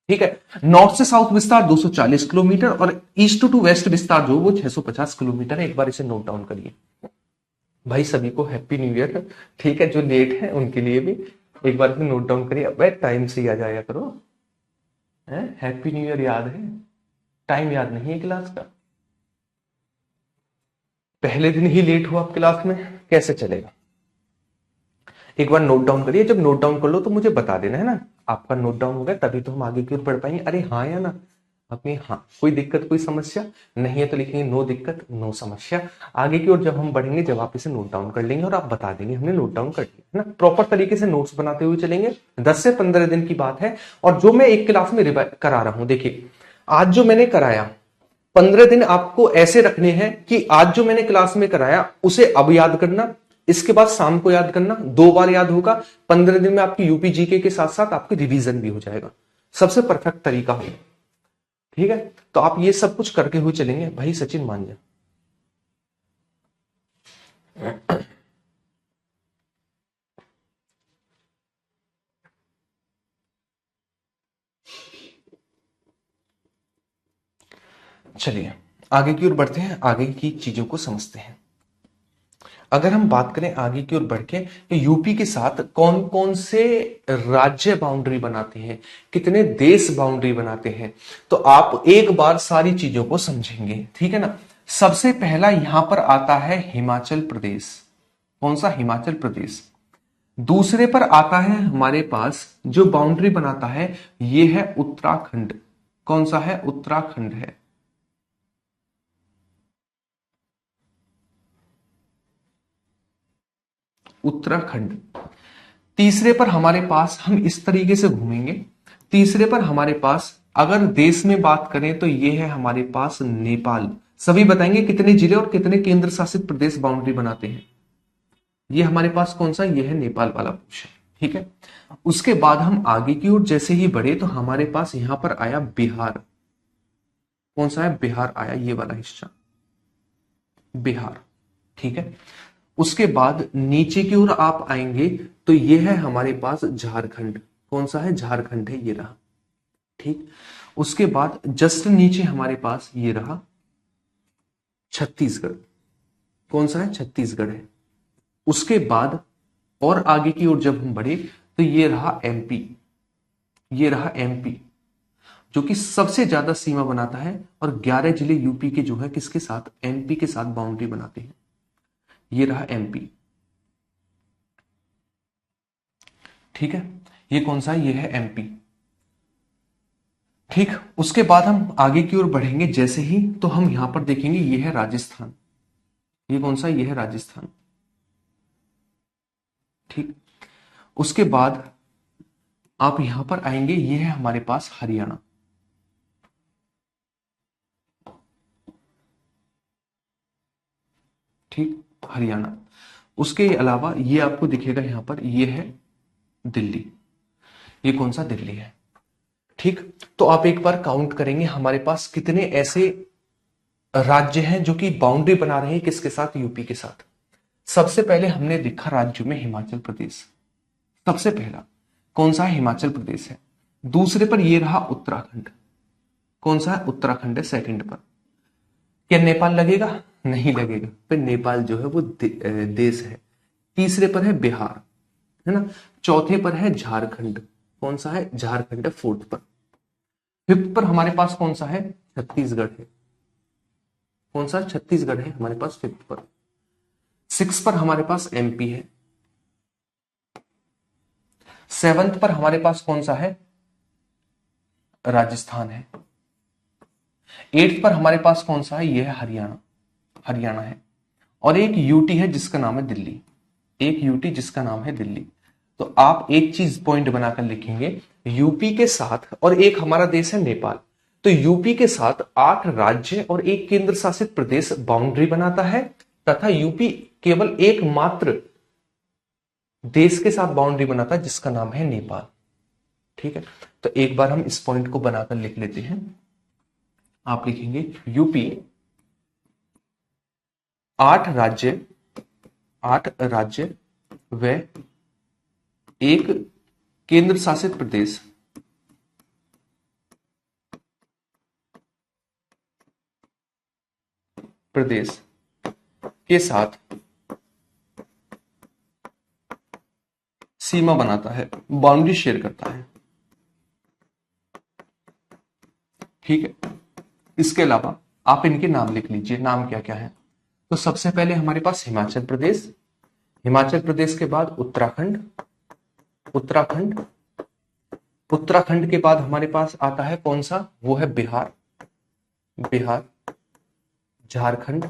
ठीक है, नॉर्थ से साउथ विस्तार 240 किलोमीटर और ईस्ट टू वेस्ट विस्तार जो वो 650 किलोमीटर है। एक बार इसे नोट डाउन करिए भाई, सभी को हैप्पी न्यू ईयर। ठीक है, जो लेट है उनके लिए भी एक बार इसे नोट डाउन करिए। अब टाइम से ही आ जाया करो, हैप्पी न्यू ईयर याद है, टाइम याद नहीं है क्लास का। पहले दिन ही लेट हो आप क्लास में, कैसे चलेगा। एक बार नोट डाउन करिए, जब नोट डाउन कर लो तो मुझे बता देना, है ना। आपका नोट डाउन हो गया तभी तो हम आगे की ओर बढ़ पाएंगे। अरे हाँ या ना, अपनी हाँ, कोई दिक्कत कोई समस्या नहीं है तो लिखेंगे नो दिक्कत नो समस्या। आगे की ओर जब हम बढ़ेंगे, जब आप इसे नोट डाउन कर लेंगे और आप बता देंगे हमने नोट डाउन कर लिया, है ना। प्रॉपर तरीके से नोट्स बनाते हुए चलेंगे। 10 से 15 दिन की बात है। और जो मैं एक क्लास में रिवाइज करा रहा हूं, देखिए आज जो मैंने कराया 15 दिन आपको ऐसे रखने हैं कि आज जो मैंने क्लास में कराया उसे अब याद करना, इसके बाद शाम को याद करना, 2 बार याद होगा। 15 दिन में आपकी यूपी जीके के साथ साथ आपकी रिवीजन भी हो जाएगा। सबसे परफेक्ट तरीका होगा। ठीक है, तो आप ये सब कुछ करके हुए चलेंगे। भाई सचिन मान जा, चलिए आगे की ओर बढ़ते हैं, आगे की चीजों को समझते हैं। अगर हम बात करें आगे की ओर बढ़ के, तो यूपी के साथ कौन कौन से राज्य बाउंड्री बनाते हैं, कितने देश बाउंड्री बनाते हैं, तो आप एक बार सारी चीजों को समझेंगे। ठीक है ना। सबसे पहला यहां पर आता है हिमाचल प्रदेश। कौन सा? हिमाचल प्रदेश। दूसरे पर आता है हमारे पास जो बाउंड्री बनाता है, ये है उत्तराखंड। कौन सा है? उत्तराखंड है। उत्तराखंड। तीसरे पर हमारे पास, हम इस तरीके से घूमेंगे, तीसरे पर हमारे पास अगर देश में बात करें तो ये है हमारे पास नेपाल। सभी बताएंगे कितने जिले और कितने केंद्र शासित प्रदेश बाउंड्री बनाते हैं। ये हमारे पास कौन सा? ये है नेपाल वाला पोर्शन। ठीक है, उसके बाद हम आगे की ओर जैसे ही बढ़े तो हमारे पास यहां पर आया बिहार। कौन सा है? बिहार आया, ये वाला हिस्सा बिहार। ठीक है, उसके बाद नीचे की ओर आप आएंगे तो ये है हमारे पास झारखंड। कौन सा है? झारखंड है, ये रहा। ठीक, उसके बाद जस्ट नीचे हमारे पास ये रहा छत्तीसगढ़। कौन सा है? छत्तीसगढ़ है। उसके बाद और आगे की ओर जब हम बढ़े तो ये रहा एमपी। ये रहा एमपी, जो कि सबसे ज्यादा सीमा बनाता है और 11 जिले यूपी के जो है किसके साथ? एमपी के साथ बाउंड्री बनाते हैं। ये रहा एमपी। ठीक है, ये कौन सा है? ये है एमपी। ठीक, उसके बाद हम आगे की ओर बढ़ेंगे जैसे ही, तो हम यहां पर देखेंगे ये है राजस्थान। ये कौन सा? ये है राजस्थान। ठीक, उसके बाद आप यहां पर आएंगे, ये है हमारे पास हरियाणा। ठीक, हरियाणा। उसके अलावा ये आपको दिखेगा यहां पर, ये है दिल्ली। ये कौन सा? दिल्ली है। ठीक, तो आप एक बार काउंट करेंगे हमारे पास कितने ऐसे राज्य हैं जो कि बाउंड्री बना रहे हैं किसके साथ? यूपी के साथ। सबसे पहले हमने देखा राज्यों में हिमाचल प्रदेश, सबसे पहला कौन सा है? हिमाचल प्रदेश है। दूसरे पर ये रहा उत्तराखंड। कौन सा है? उत्तराखंड है सेकंड पर। क्या नेपाल लगेगा? नहीं लगेगा, फिर नेपाल जो है वो देश है। तीसरे पर है बिहार, है ना। चौथे पर है झारखंड। कौन सा है? झारखंड है फोर्थ पर। फिफ्थ पर हमारे पास कौन सा है? छत्तीसगढ़ है। कौन सा? छत्तीसगढ़ है हमारे पास फिफ्थ पर। सिक्स पर हमारे पास एमपी है। सेवंथ पर हमारे पास कौन सा है? राजस्थान है। एट्थ पर हमारे पास कौन सा है? यह है हरियाणा। हरियाणा है। और एक यूटी है जिसका नाम है दिल्ली। एक यूटी जिसका नाम है दिल्ली। तो आप एक चीज पॉइंट बनाकर लिखेंगे, यूपी के साथ, और एक हमारा देश है नेपाल, तो यूपी के साथ 8 राज्य और एक केंद्र शासित प्रदेश बाउंड्री बनाता है, तथा यूपी केवल एकमात्र देश के साथ बाउंड्री बनाता है जिसका नाम है नेपाल। ठीक है, तो एक बार हम इस पॉइंट को बनाकर लिख लेते हैं। आप लिखेंगे यूपी 8 राज्य, 8 राज्य व एक केंद्र शासित प्रदेश, प्रदेश के साथ सीमा बनाता है, बाउंड्री शेयर करता है। ठीक है, इसके अलावा आप इनके नाम लिख लीजिए, नाम क्या क्या है। तो सबसे पहले हमारे पास हिमाचल प्रदेश, हिमाचल प्रदेश के बाद उत्तराखंड, उत्तराखंड, उत्तराखंड के बाद हमारे पास आता है कौन सा, वो है बिहार, बिहार, झारखंड,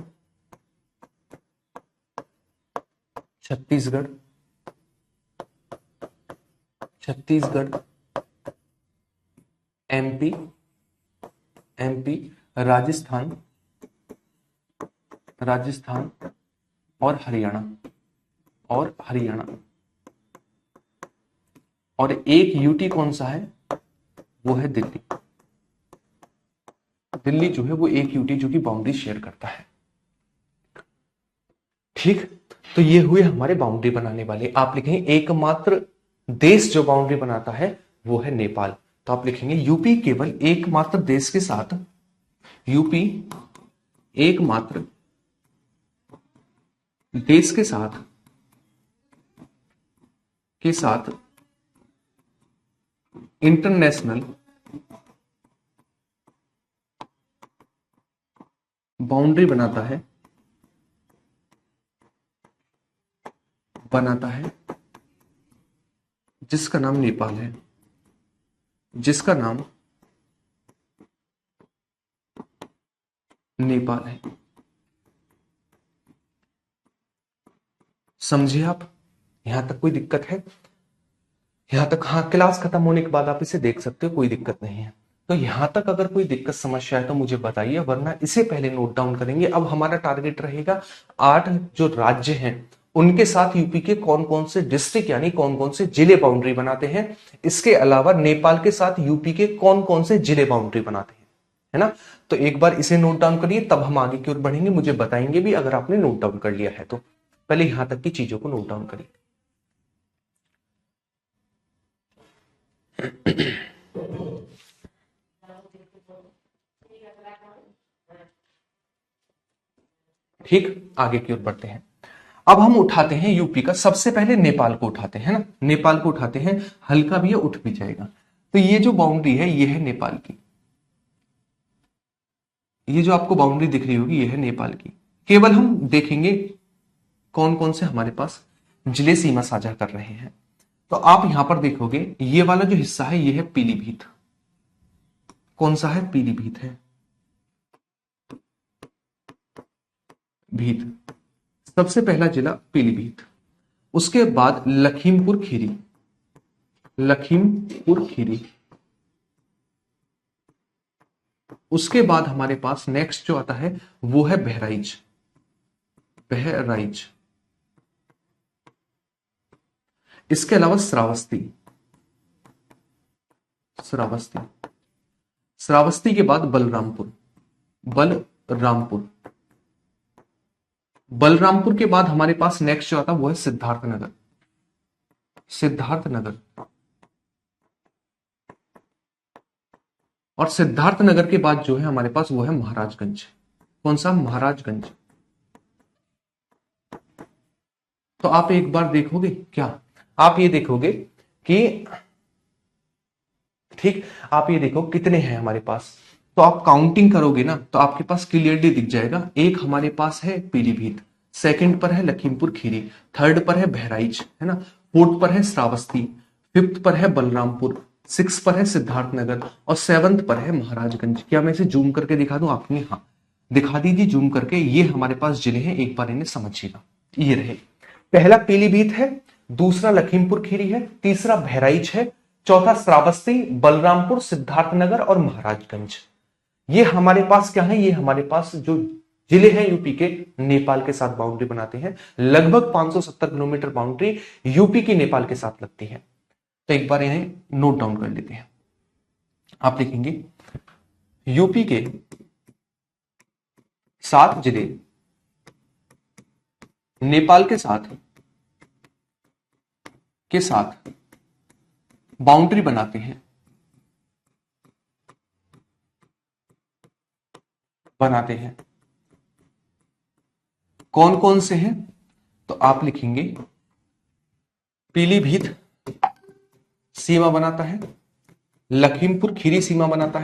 छत्तीसगढ़, छत्तीसगढ़, एमपी, एमपी, राजस्थान, राजस्थान और हरियाणा, और हरियाणा, और एक यूटी कौन सा है, वो है दिल्ली। दिल्ली जो है वो एक यूटी जो कि बाउंड्री शेयर करता है। ठीक, तो ये हुए हमारे बाउंड्री बनाने वाले। आप लिखेंगे एकमात्र देश जो बाउंड्री बनाता है वो है नेपाल। तो आप लिखेंगे यूपी केवल एकमात्र देश के साथ, यूपी एकमात्र देश के साथ इंटरनेशनल बाउंड्री बनाता है, जिसका नाम नेपाल है, जिसका नाम नेपाल है। समझिए आप, यहां तक कोई दिक्कत है? यहां तक हाँ, क्लास खत्म होने के बाद आप इसे देख सकते हो, कोई दिक्कत नहीं है। तो यहां तक अगर कोई दिक्कत समस्या है तो मुझे बताइए, वरना इसे पहले नोट डाउन करेंगे। अब हमारा टारगेट रहेगा 8 जो राज्य हैं उनके साथ यूपी के कौन कौन से डिस्ट्रिक्ट यानी कौन कौन से जिले बाउंड्री बनाते हैं। इसके अलावा नेपाल के साथ यूपी के कौन कौन से जिले बाउंड्री बनाते हैं, है ना। तो एक बार इसे नोट डाउन करिए, तब हम आगे की ओर बढ़ेंगे। मुझे बताएंगे भी अगर आपने नोट डाउन कर लिया है तो। पहले यहां तक की चीजों को नोट डाउन करिए। ठीक, आगे की ओर बढ़ते हैं। अब हम उठाते हैं यूपी का, सबसे पहले नेपाल को उठाते हैं ना, नेपाल को उठाते हैं, हल्का भी है उठ भी जाएगा। तो ये जो बाउंड्री है ये है नेपाल की, ये जो आपको बाउंड्री दिख रही होगी ये है नेपाल की। केवल हम देखेंगे कौन कौन से हमारे पास जिले सीमा साझा कर रहे हैं। तो आप यहां पर देखोगे ये वाला जो हिस्सा है ये है पीलीभीत। कौन सा है? पीलीभीत है, भीत, सबसे पहला जिला पीलीभीत। उसके बाद लखीमपुर खीरी, लखीमपुर खीरी। उसके बाद हमारे पास नेक्स्ट जो आता है वो है बहराइच, बहराइच। इसके अलावा श्रावस्ती, श्रावस्ती, श्रावस्ती के बाद बलरामपुर, बलरामपुर। बलरामपुर के बाद हमारे पास नेक्स्ट जो आता है वो है सिद्धार्थनगर, सिद्धार्थनगर। और सिद्धार्थनगर के बाद जो है हमारे पास वो है महाराजगंज। कौन सा? महाराजगंज। तो आप एक बार देखोगे क्या, आप ये देखोगे कि ठीक, आप ये देखो कितने हैं हमारे पास। तो आप काउंटिंग करोगे ना तो आपके पास क्लियरली दिख जाएगा। एक हमारे पास है पीलीभीत, सेकंड पर है लखीमपुर खीरी, थर्ड पर है बहराइच, है ना, फोर्थ पर है श्रावस्ती, फिफ्थ पर है बलरामपुर, सिक्स पर है सिद्धार्थनगर और सेवंथ पर है महाराजगंज। क्या मैं इसे जूम करके दिखा दूं आपने? हाँ, दिखा दीजिए जूम करके। ये हमारे पास जिले हैं, एक बार इन्हें समझिएगा। ये रहे, पहला पीलीभीत है, दूसरा लखीमपुर खीरी है, तीसरा बहराइच है, चौथा श्रावस्ती, बलरामपुर, सिद्धार्थनगर और महाराजगंज। ये हमारे पास क्या है? ये हमारे पास जो जिले हैं यूपी के नेपाल के साथ बाउंड्री बनाते हैं। लगभग 570 किलोमीटर बाउंड्री यूपी की नेपाल के साथ लगती है। तो एक बार इन्हें नोट डाउन कर लेते हैं। आप लिखेंगे यूपी के 7 जिले नेपाल के साथ बाउंड्री बनाते हैं। कौन कौन से हैं? तो आप लिखेंगे पीलीभीत सीमा बनाता है, लखीमपुर खीरी सीमा बनाता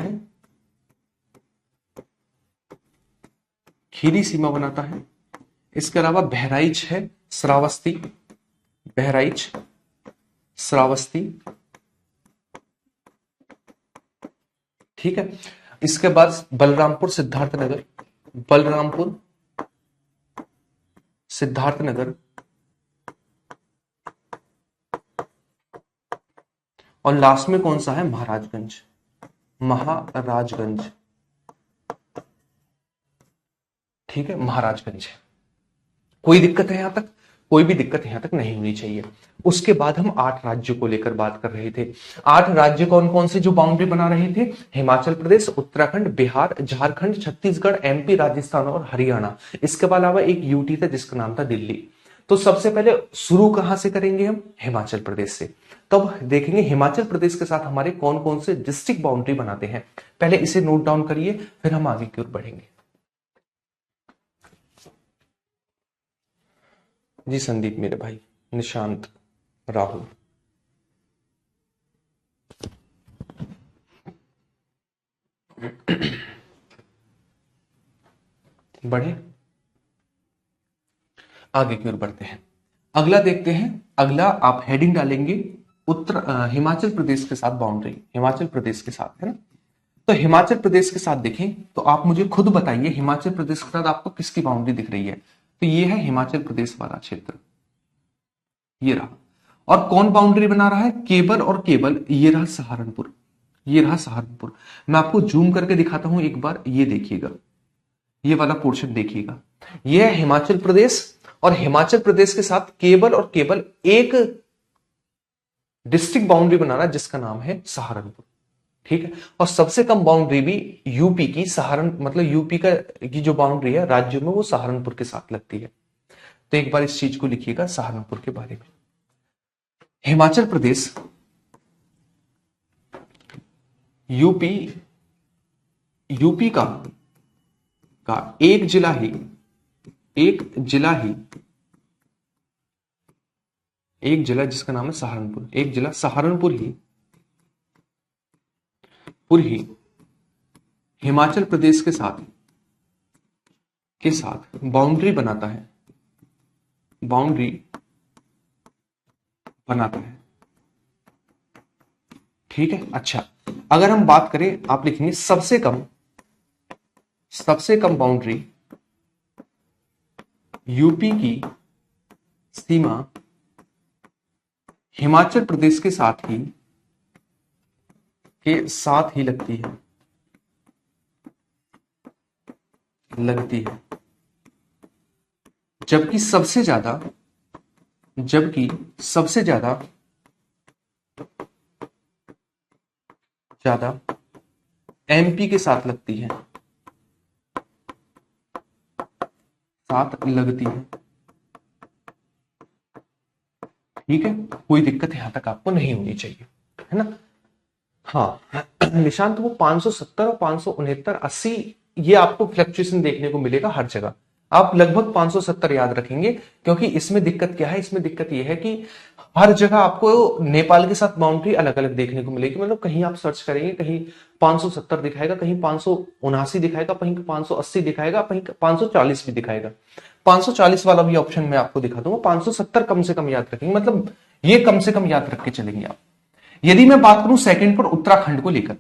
है, इसके अलावा बहराइच है, श्रावस्ती, ठीक है। इसके बाद बलरामपुर सिद्धार्थनगर और लास्ट में कौन सा है? महाराजगंज। ठीक है, महाराजगंज है। कोई दिक्कत है यहां तक? कोई भी दिक्कत यहां तक नहीं होनी चाहिए। उसके बाद हम 8 राज्यों को लेकर बात कर रहे थे। 8 राज्य कौन कौन से जो बाउंड्री बना रहे थे? हिमाचल प्रदेश, उत्तराखंड, बिहार, झारखंड, छत्तीसगढ़, एमपी, राजस्थान और हरियाणा। इसके अलावा एक यूटी था जिसका नाम था दिल्ली। तो सबसे पहले शुरू कहां से करेंगे हम? हिमाचल प्रदेश से। तब देखेंगे हिमाचल प्रदेश के साथ हमारे कौन कौन से डिस्ट्रिक्ट बाउंड्री बनाते हैं। पहले इसे नोट डाउन करिए, फिर हम आगे की ओर बढ़ेंगे। जी संदीप मेरे भाई, निशांत, राहुल, बढ़े आगे की ओर बढ़ते हैं। अगला देखते हैं। अगला आप हेडिंग डालेंगे हिमाचल प्रदेश के साथ बाउंड्री, हिमाचल प्रदेश के साथ, है ना। तो हिमाचल प्रदेश के साथ देखें तो आप मुझे खुद बताइए हिमाचल प्रदेश के साथ आपको किसकी बाउंड्री दिख रही है? तो ये है हिमाचल प्रदेश वाला क्षेत्र, ये रहा। और कौन बाउंड्री बना रहा है? केवल और केवल ये रहा सहारनपुर, मैं आपको जूम करके दिखाता हूं एक बार, ये देखिएगा, ये वाला पोर्शन देखिएगा। ये है हिमाचल प्रदेश और हिमाचल प्रदेश के साथ केवल और केवल एक डिस्ट्रिक्ट बाउंड्री बना रहा है जिसका नाम है सहारनपुर, ठीक है। और सबसे कम बाउंड्री भी यूपी की मतलब यूपी की जो बाउंड्री है राज्यों में वो सहारनपुर के साथ लगती है। तो एक बार इस चीज को लिखिएगा सहारनपुर के बारे में। हिमाचल प्रदेश यूपी का एक जिला जिसका नाम है सहारनपुर, एक जिला सहारनपुर ही हिमाचल प्रदेश के साथ बाउंड्री बनाता है, ठीक है। अच्छा, अगर हम बात करें, आप लिखेंगे सबसे कम बाउंड्री यूपी की सीमा हिमाचल प्रदेश के साथ ही लगती है, जबकि सबसे ज्यादा एमपी के साथ लगती है, ठीक है। कोई दिक्कत यहां तक आपको नहीं होनी चाहिए, है ना। हाँ निशांत, वो 570 और 569, 80 ये आपको फ्लक्चुएशन देखने को मिलेगा हर जगह। आप लगभग 570 याद रखेंगे, क्योंकि इसमें दिक्कत क्या है? इसमें दिक्कत यह है कि हर जगह आपको नेपाल के साथ बाउंड्री अलग अलग देखने को मिलेगी। मतलब कहीं आप सर्च करेंगे, कहीं 570 दिखाएगा, कहीं 579 दिखाएगा, कहीं 580 दिखाएगा, कहीं 540 भी दिखाएगा। 540 वाला भी ऑप्शन मैं आपको दिखा दूंगा। 570 कम से कम याद रखेंगे, मतलब ये कम से कम याद रख के चलेंगे आप। यदि मैं बात करूं सेकंड पर उत्तराखंड को लेकर,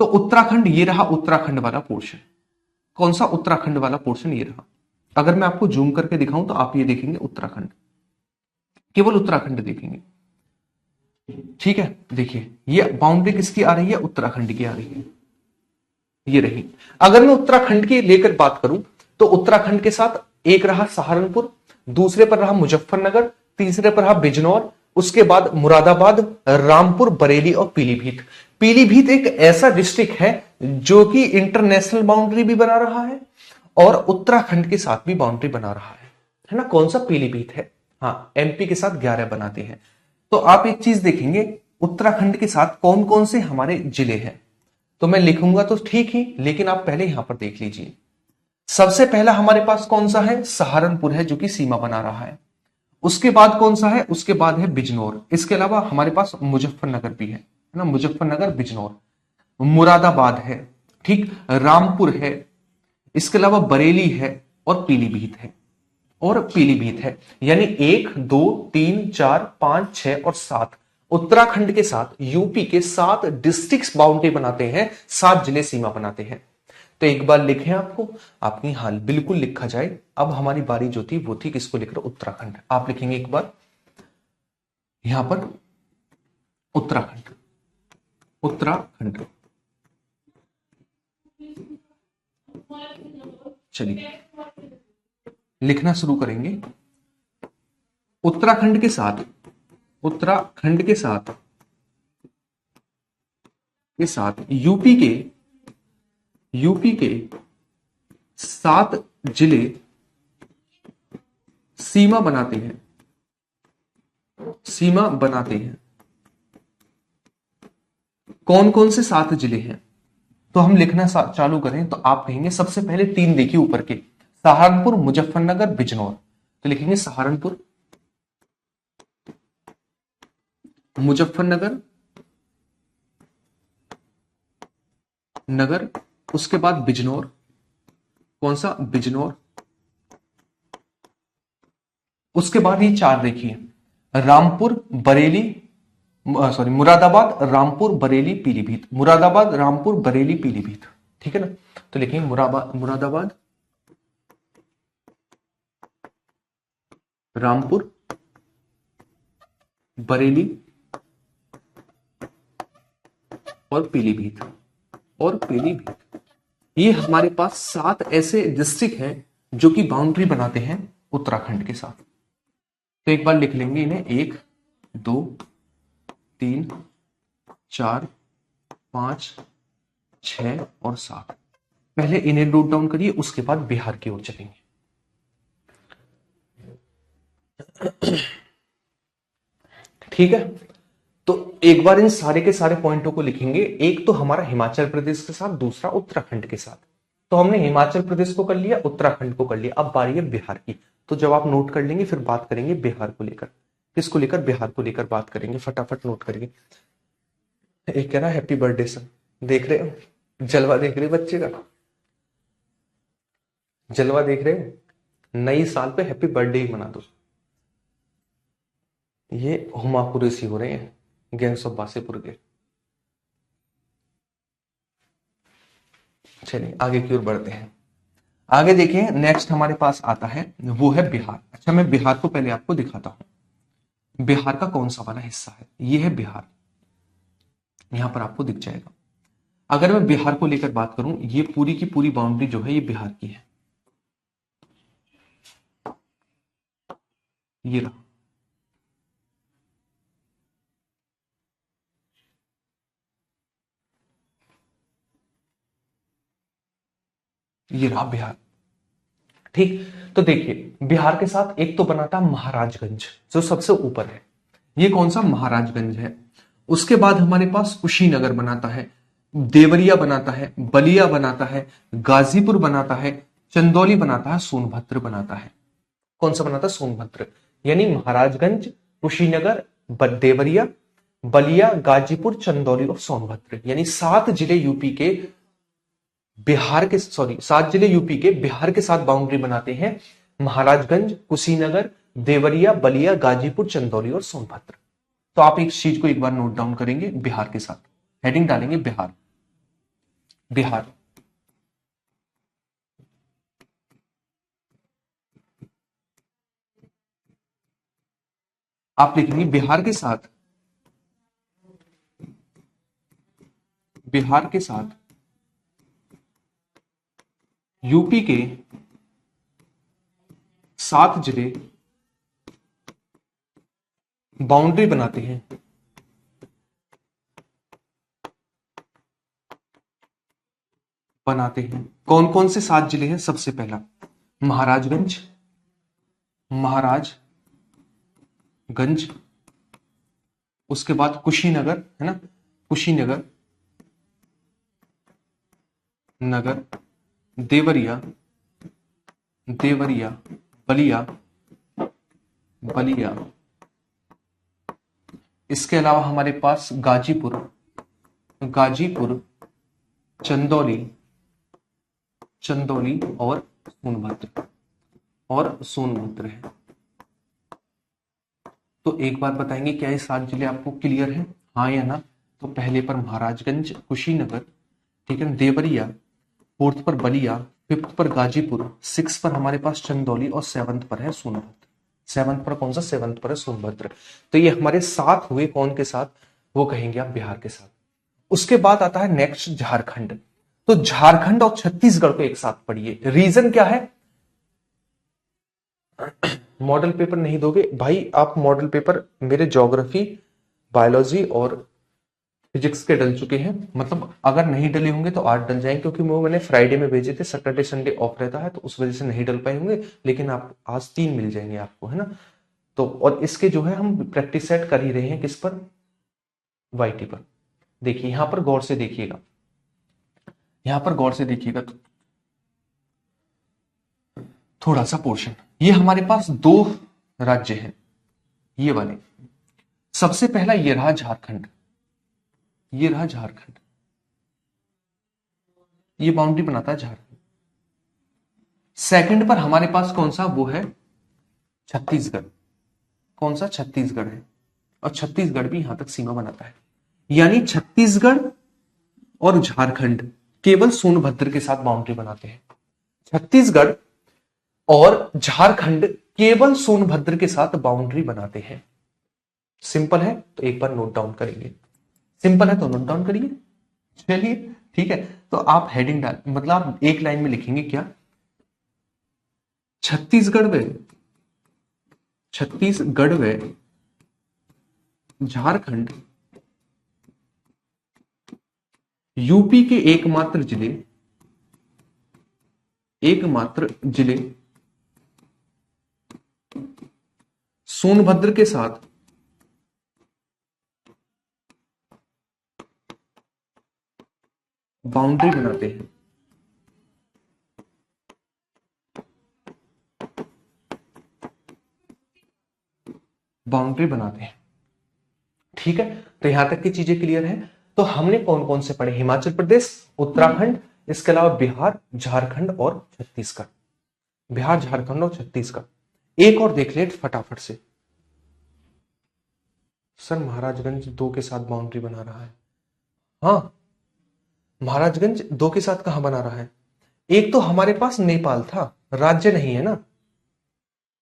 तो उत्तराखंड, ये रहा उत्तराखंड वाला पोर्शन। कौन सा? उत्तराखंड वाला पोर्शन ये रहा। अगर मैं आपको जूम करके दिखाऊं तो आप ये देखेंगे उत्तराखंड, केवल उत्तराखंड देखेंगे, ठीक है। देखिए ये बाउंड्री किसकी आ रही है? उत्तराखंड की आ रही है, ये रही। अगर मैं उत्तराखंड की लेकर बात करूं तो उत्तराखंड के साथ एक रहा सहारनपुर, दूसरे पर रहा मुजफ्फरनगर, तीसरे पर रहा बिजनौर, उसके बाद मुरादाबाद, रामपुर, बरेली और पीलीभीत। पीलीभीत एक ऐसा डिस्ट्रिक्ट है जो कि इंटरनेशनल बाउंड्री भी बना रहा है और उत्तराखंड के साथ भी बाउंड्री बना रहा है ना। कौन सा? पीलीभीत है। हाँ, एमपी के साथ 11 बनाते हैं। तो आप एक चीज देखेंगे, उत्तराखंड के साथ कौन कौन से हमारे जिले हैं। तो मैं लिखूंगा तो ठीक ही, लेकिन आप पहले यहां पर देख लीजिए। सबसे पहला हमारे पास कौन सा है? सहारनपुर है, जो कि सीमा बना रहा है। उसके बाद कौन सा है? उसके बाद है बिजनौर। इसके अलावा हमारे पास मुजफ्फरनगर भी है ना, मुजफ्फरनगर, बिजनौर। मुरादाबाद है, ठीक, रामपुर है, इसके अलावा बरेली है और पीलीभीत है। यानी 1 2 3 4 5 6 और 7 उत्तराखंड के साथ यूपी के 7 डिस्ट्रिक्ट बाउंड्री बनाते हैं, 7 जिले सीमा बनाते हैं। तो एक बार लिखें, आपको आपकी हाल बिल्कुल लिखा जाए। अब हमारी बारी जो थी वो थी किसको लेकर? उत्तराखंड। आप लिखेंगे एक बार यहां पर उत्तराखंड। उत्तराखंड, चलिए लिखना शुरू करेंगे। उत्तराखंड के साथ, उत्तराखंड के साथ यूपी के 7 जिले सीमा बनाते हैं, कौन कौन से 7 जिले हैं? तो हम लिखना चालू करें तो आप कहेंगे सबसे पहले 3 देखिए ऊपर के, सहारनपुर, मुजफ्फरनगर, बिजनौर। तो लिखेंगे सहारनपुर, मुजफ्फरनगर, नगर, उसके बाद बिजनौर। कौन सा? बिजनौर। उसके बाद ये 4 देखिए, रामपुर, बरेली, सॉरी, मुरादाबाद, रामपुर, बरेली, पीलीभीत। मुरादाबाद, रामपुर, बरेली, पीलीभीत, ठीक है ना। तो लिखेंगे मुरादाबाद, रामपुर, बरेली और पीलीभीत। ये हमारे पास 7 ऐसे डिस्ट्रिक्ट हैं जो कि बाउंड्री बनाते हैं उत्तराखंड के साथ। तो एक बार लिख लेंगे इन्हें, 1 2 3 4 5 6 और 7। पहले इन्हें नोट डाउन करिए, उसके बाद बिहार की ओर चलेंगे। ठीक है, तो एक बार इन सारे के सारे पॉइंटों को लिखेंगे। एक तो हमारा हिमाचल प्रदेश के साथ, दूसरा उत्तराखंड के साथ। तो हमने हिमाचल प्रदेश को कर लिया, उत्तराखंड को कर लिया, अब बारी है बिहार की। तो जब आप नोट कर लेंगे फिर बात करेंगे बिहार को लेकर। किसको लेकर? बिहार को लेकर बात करेंगे। फटाफट नोट करेंगे। एक कह रहा हैप्पी बर्थडे सर, देख रहे हो जलवा? देख रहे हो बच्चे का जलवा? देख रहे हो? नई साल पे हैप्पी बर्थडे ही मना दो। ये हुमापुरेसी हो रहे हैं गैंग्स ऑफ वासेपुर के। चलिए आगे की ओर बढ़ते हैं। आगे देखिए, नेक्स्ट हमारे पास आता है वो है बिहार। अच्छा, मैं बिहार को पहले आपको दिखाता हूं। बिहार का कौन सा वाला हिस्सा है? ये है बिहार, यहां पर आपको दिख जाएगा। अगर मैं बिहार को लेकर बात करूं, ये पूरी की पूरी बाउंड्री जो है ये बिहार की है। ये रहा, ये रहा बिहार। ठीक, तो देखिए बिहार के साथ एक तो बनाता है महाराजगंज, जो सबसे ऊपर है। ये कौन सा? महाराजगंज है। उसके बाद हमारे पास कुशीनगर बनाता है, देवरिया बनाता है, बलिया बनाता है, गाजीपुर बनाता है, चंदौली बनाता है, सोनभद्र बनाता है। कौन सा बनाता है? सोनभद्र। यानी महाराजगंज, कुशीनगर, देवरिया, बलिया, गाजीपुर, चंदौली और सोनभद्र, यानी 7 जिले यूपी के बिहार के, सॉरी 7 जिले यूपी के बिहार के साथ बाउंड्री बनाते हैं। महाराजगंज, कुशीनगर, देवरिया, बलिया, गाजीपुर, चंदौली और सोनभद्र। तो आप इस चीज को एक बार नोट डाउन करेंगे, बिहार के साथ हेडिंग डालेंगे बिहार। बिहार, आप लिखेंगे बिहार के साथ, बिहार के साथ यूपी के 7 जिले बाउंड्री बनाते हैं, कौन कौन से 7 जिले हैं? सबसे पहला महाराजगंज, महाराजगंज, उसके बाद कुशीनगर, है ना, कुशीनगर, नगर, देवरिया, देवरिया, बलिया, बलिया, इसके अलावा हमारे पास गाजीपुर, गाजीपुर, चंदौली, चंदौली और सोनभद्र है। तो एक बार बताएंगे क्या ये 7 जिले आपको क्लियर है, हाँ या ना? तो पहले पर महाराजगंज, कुशीनगर, ठीक है, देवरिया, 4th पर बलिया, 5th पर गाजीपुर, 6th पर हमारे पास चंदौली और 7th पर है सोनभद्र। 7th पर कौन सा? 7th पर है सोनभद्र। तो ये हमारे 7 हुए, कौन के साथ? वो कहेंगे आप बिहार के साथ। उसके बाद आता है नेक्स्ट झारखंड। तो झारखंड और छत्तीसगढ़ को एक साथ पढ़िए। रीजन क्या है? मॉडल पेपर नहीं दोगे भाई आप? मॉडल पेपर मेरे ज्योग्राफी, बायोलॉजी और फिजिक्स के डल चुके हैं, मतलब अगर नहीं डले होंगे तो आज डल जाएंगे, क्योंकि वो मैंने फ्राइडे में भेजे थे, सैटरडे संडे ऑफ रहता है तो उस वजह से नहीं डल पाए होंगे, लेकिन आप आज 3 मिल जाएंगे आपको, है ना। तो और इसके जो है हम प्रैक्टिस सेट कर ही रहे हैं, किस पर? वाईटी पर। देखिए यहां पर गौर से देखिएगा, यहां पर गौर से देखिएगा तो थोड़ा सा पोर्शन, ये हमारे पास 2 राज्य हैं, ये वाले। सबसे पहला ये रहा झारखंड, ये रहा झारखंड, ये बाउंड्री बनाता है झारखंड। सेकंड पर हमारे पास कौन सा? वो है छत्तीसगढ़। कौन सा? छत्तीसगढ़ है, और छत्तीसगढ़ भी यहां तक सीमा बनाता है। यानी छत्तीसगढ़ और झारखंड केवल सोनभद्र के साथ बाउंड्री बनाते हैं। छत्तीसगढ़ और झारखंड केवल सोनभद्र के साथ बाउंड्री बनाते हैं। सिंपल है तो एक बार नोट डाउन करेंगे, सिंपल है तो नोट डाउन करिए। चलिए ठीक है, तो आप हेडिंग डाल, मतलब आप एक लाइन में लिखेंगे क्या? छत्तीसगढ़ व झारखंड यूपी के एकमात्र जिले सोनभद्र के साथ बाउंड्री बनाते हैं। बाउंड्री बनाते हैं, ठीक है। तो यहां तक की चीजें क्लियर है। तो हमने कौन कौन से पढ़े? हिमाचल प्रदेश, उत्तराखंड, इसके अलावा बिहार, झारखंड और छत्तीसगढ़। बिहार, झारखंड और छत्तीसगढ़। एक और देख ले फटाफट से। सर महाराजगंज 2 के साथ बाउंड्री बना रहा है। हाँ, महाराजगंज 2 के साथ कहां बना रहा है? एक तो हमारे पास नेपाल था, राज्य नहीं है ना,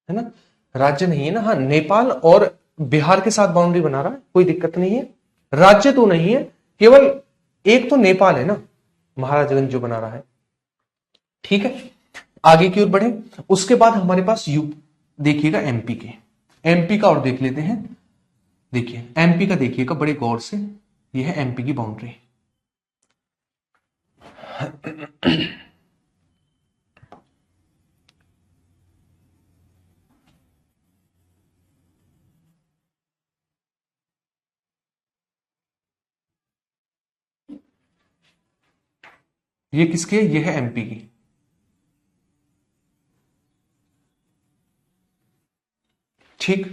है ना, राज्य नहीं है ना। हाँ, नेपाल और बिहार के साथ बाउंड्री बना रहा है, कोई दिक्कत नहीं है। राज्य तो नहीं है, केवल एक तो नेपाल है ना, महाराजगंज जो बना रहा है, ठीक है। आगे की ओर बढ़े, उसके बाद हमारे पास यू देखिएगा एमपी के, एमपी का और देख लेते हैं। देखिए एमपी का देखिएगा बड़े गौर से, यह है एमपी की बाउंड्री। ये किसकी है? ये है एमपी की। ठीक,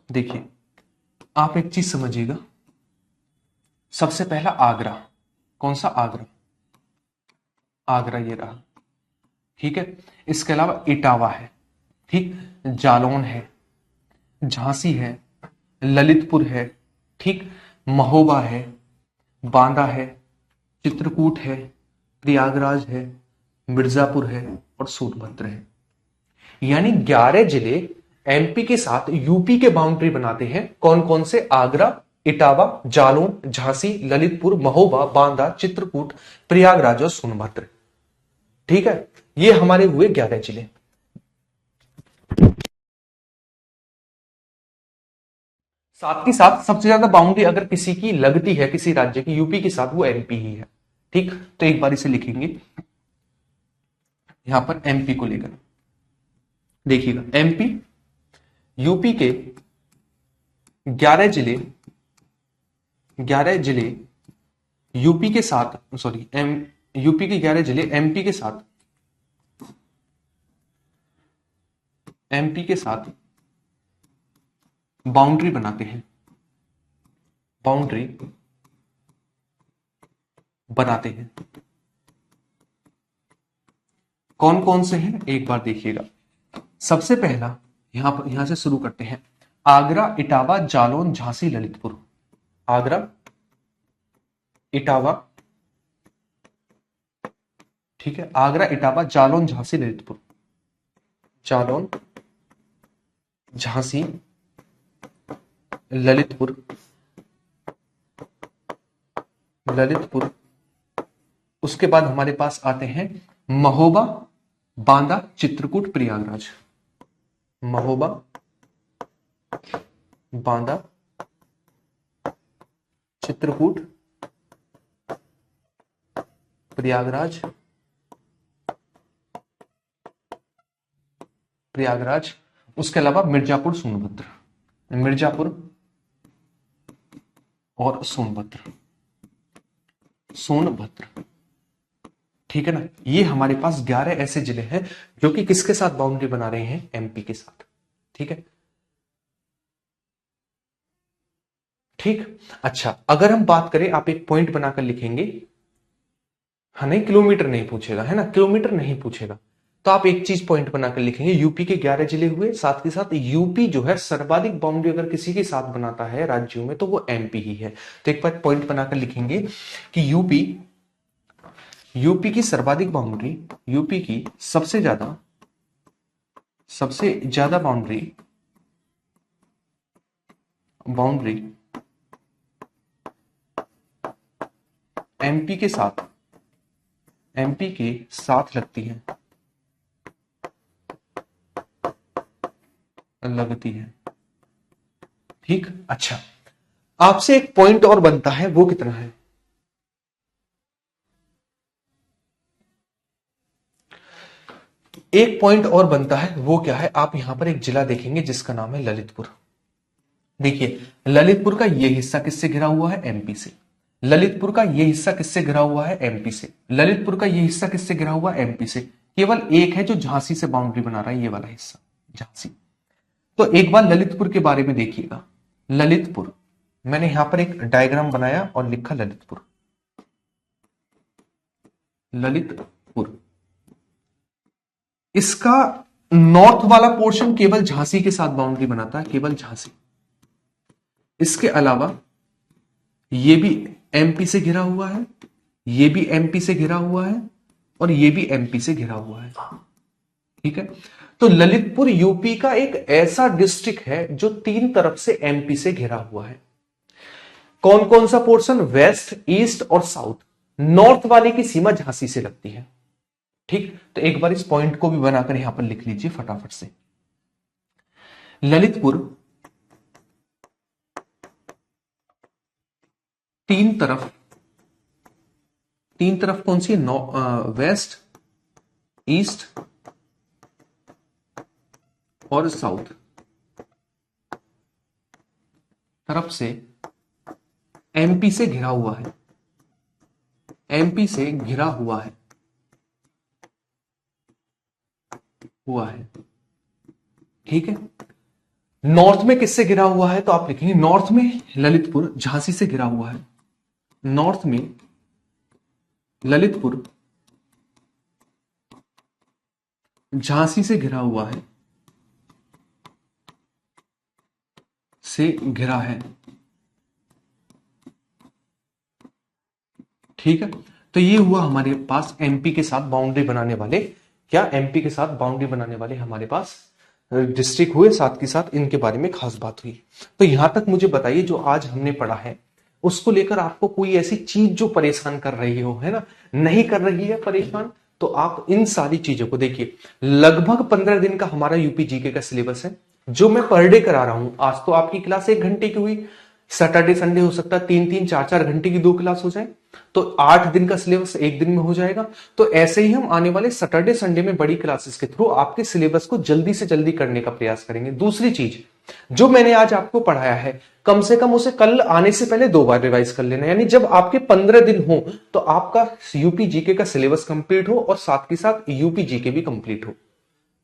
देखिए आप एक चीज समझिएगा। सबसे पहला आगरा, कौन सा? आगरा, आगरा ये रहा, ठीक है। इसके अलावा इटावा है, ठीक, जालौन है, झांसी है, ललितपुर है, ठीक, महोबा है, बांदा है, चित्रकूट है, प्रयागराज है, मिर्जापुर है और सोनभद्र है। यानी 11 जिले एमपी के साथ यूपी के बाउंड्री बनाते हैं। कौन कौन से? आगरा, इटावा, जालौन, झांसी, ललितपुर, महोबा, बांदा, चित्रकूट, प्रयागराज और सोनभद्र। ठीक है, ये हमारे हुए 11 जिले। साथ ही साथ सबसे ज्यादा बाउंड्री अगर किसी की लगती है किसी राज्य की यूपी के साथ, वो एमपी ही है। ठीक, तो एक बार इसे लिखेंगे यहां पर एमपी को लेकर। देखिएगा, एमपी यूपी के 11 जिले, 11 जिले यूपी के साथ, सॉरी एम यूपी के 11 जिले एमपी के साथ, एमपी के साथ बाउंड्री बनाते हैं, बाउंड्री बनाते हैं। कौन कौन से हैं एक बार देखिएगा। सबसे पहला यहां से शुरू करते हैं, आगरा, इटावा, जालौन, झांसी, ललितपुर। आगरा, इटावा, ठीक है, आगरा, इटावा, जालौन, झांसी, ललितपुर। जालौन, झांसी, ललितपुर, ललितपुर। उसके बाद हमारे पास आते हैं महोबा, बांदा, चित्रकूट, प्रयागराज। महोबा, बांदा, चित्रकूट, प्रयागराज, प्रयागराज। उसके अलावा मिर्जापुर, सोनभद्र, मिर्जापुर और सोनभद्र, सोनभद्र। ठीक है ना, ये हमारे पास 11 ऐसे जिले हैं जो कि किसके साथ बाउंड्री बना रहे हैं, एमपी के साथ। ठीक है, ठीक। अच्छा, अगर हम बात करें, आप एक पॉइंट बनाकर लिखेंगे, हाँ नहीं, किलोमीटर नहीं पूछेगा, है ना, किलोमीटर नहीं पूछेगा, तो आप एक चीज पॉइंट बनाकर लिखेंगे, यूपी के 11 जिले हुए, साथ के साथ यूपी जो है सर्वाधिक बाउंड्री अगर किसी के साथ बनाता है राज्यों में, तो वो एमपी ही है। तो एक बार पॉइंट बनाकर लिखेंगे कि यूपी, यूपी की सर्वाधिक बाउंड्री, यूपी की सबसे ज्यादा बाउंड्री, बाउंड्री एमपी के साथ, एमपी के साथ लगती है, लगती है। ठीक, अच्छा, आपसे एक पॉइंट और बनता है, वो कितना है, एक पॉइंट और बनता है, वो क्या है, आप यहां पर एक जिला देखेंगे जिसका नाम है ललितपुर। देखिए, ललितपुर का ये हिस्सा किससे घिरा हुआ है, एमपी से। ललितपुर का ये हिस्सा किससे घिरा हुआ है, एमपी से। ललितपुर का ये हिस्सा किससे घिरा हुआ है, एमपी से। केवल एक है जो झांसी से बाउंड्री बना रहा है, ये वाला हिस्सा, झांसी। तो एक बार ललितपुर के बारे में देखिएगा। ललितपुर, मैंने यहां पर एक डायग्राम बनाया और लिखा ललितपुर, ललितपुर। इसका नॉर्थ वाला पोर्शन केवल झांसी के साथ बाउंड्री बनाता है, केवल झांसी। इसके अलावा ये भी एमपी से घिरा हुआ है, ये भी एमपी से घिरा हुआ है, और ये भी एमपी से घिरा हुआ है। ठीक है, तो ललितपुर यूपी का एक ऐसा डिस्ट्रिक्ट है जो 3 तरफ से एमपी से घिरा हुआ है। कौन कौन सा पोर्शन, वेस्ट, ईस्ट और साउथ। नॉर्थ वाले की सीमा झांसी से लगती है। ठीक, तो एक बार इस पॉइंट को भी बनाकर यहां पर लिख लीजिए फटाफट से। ललितपुर 3 तरफ, 3 तरफ कौन सी है, वेस्ट, ईस्ट और साउथ तरफ से एमपी से घिरा हुआ है, एमपी से घिरा हुआ है, ठीक है। नॉर्थ में किससे घिरा हुआ है, तो आप लिखेंगे नॉर्थ में ललितपुर झांसी से घिरा हुआ है। नॉर्थ में ललितपुर झांसी से घिरा हुआ है, से घिरा है। ठीक है, तो ये हुआ हमारे पास एमपी के साथ बाउंड्री बनाने वाले, क्या एमपी के साथ बाउंड्री बनाने वाले हमारे पास डिस्ट्रिक्ट हुए, साथ के साथ इनके बारे में खास बात हुई। तो यहां तक मुझे बताइए, जो आज हमने पढ़ा है उसको लेकर आपको कोई ऐसी चीज जो परेशान कर रही हो, है ना, नहीं कर रही है परेशान, तो आप इन सारी चीजों को देखिए। लगभग 15 दिन का हमारा यूपी जीके का सिलेबस है जो मैं पर डे करा रहा हूं। आज तो आपकी क्लास 1 घंटे की हुई, सैटरडे संडे हो सकता है 3-3 4-4 घंटे की 2 क्लास हो जाए, तो 8 दिन का सिलेबस एक दिन में हो जाएगा। तो ऐसे ही हम आने वाले सैटरडे संडे में बड़ी क्लासेस के थ्रू आपके सिलेबस को जल्दी से जल्दी करने का प्रयास करेंगे। दूसरी चीज, जो मैंने आज आपको पढ़ाया है कम से कम उसे कल आने से पहले 2 बार रिवाइज कर लेना, यानी जब आपके 15 दिन हो तो आपका यूपी जीके का सिलेबस कंप्लीट हो और साथ के साथ यूपी जीके भी कंप्लीट हो,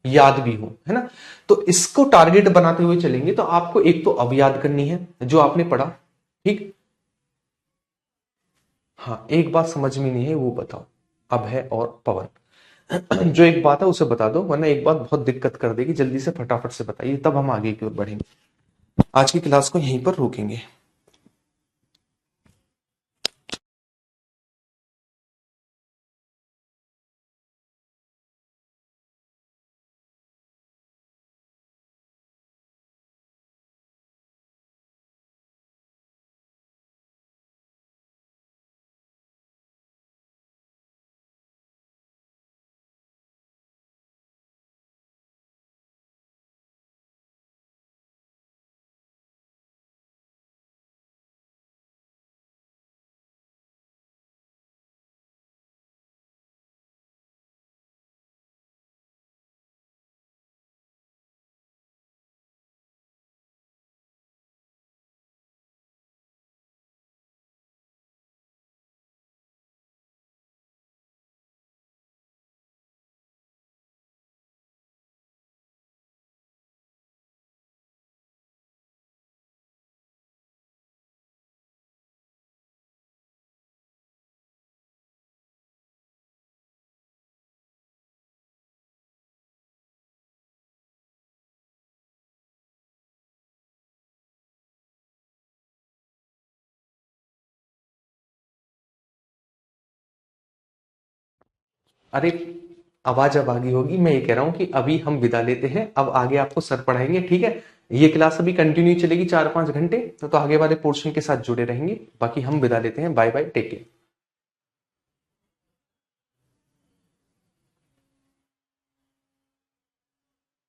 याद भी हो, है ना। तो इसको टारगेट बनाते हुए चलेंगे तो आपको एक तो अब याद करनी है जो आपने पढ़ा, ठीक। हाँ, एक बात समझ में नहीं है वो बताओ, अब है और पवन। जो एक बात है उसे बता दो, वरना एक बात बहुत दिक्कत कर देगी। जल्दी से फटाफट से बताइए, तब हम आगे की ओर बढ़ेंगे। आज की क्लास को यहीं पर रोकेंगे। अरे, आवाज अब आगे होगी। मैं ये कह रहा हूं कि अभी हम विदा लेते हैं, अब आगे आपको सर पढ़ाएंगे, ठीक है। ये क्लास अभी कंटिन्यू चलेगी 4-5 घंटे, तो आगे वाले पोर्शन के साथ जुड़े रहेंगे। बाकी हम विदा लेते हैं, बाय बाय, टेक केयर।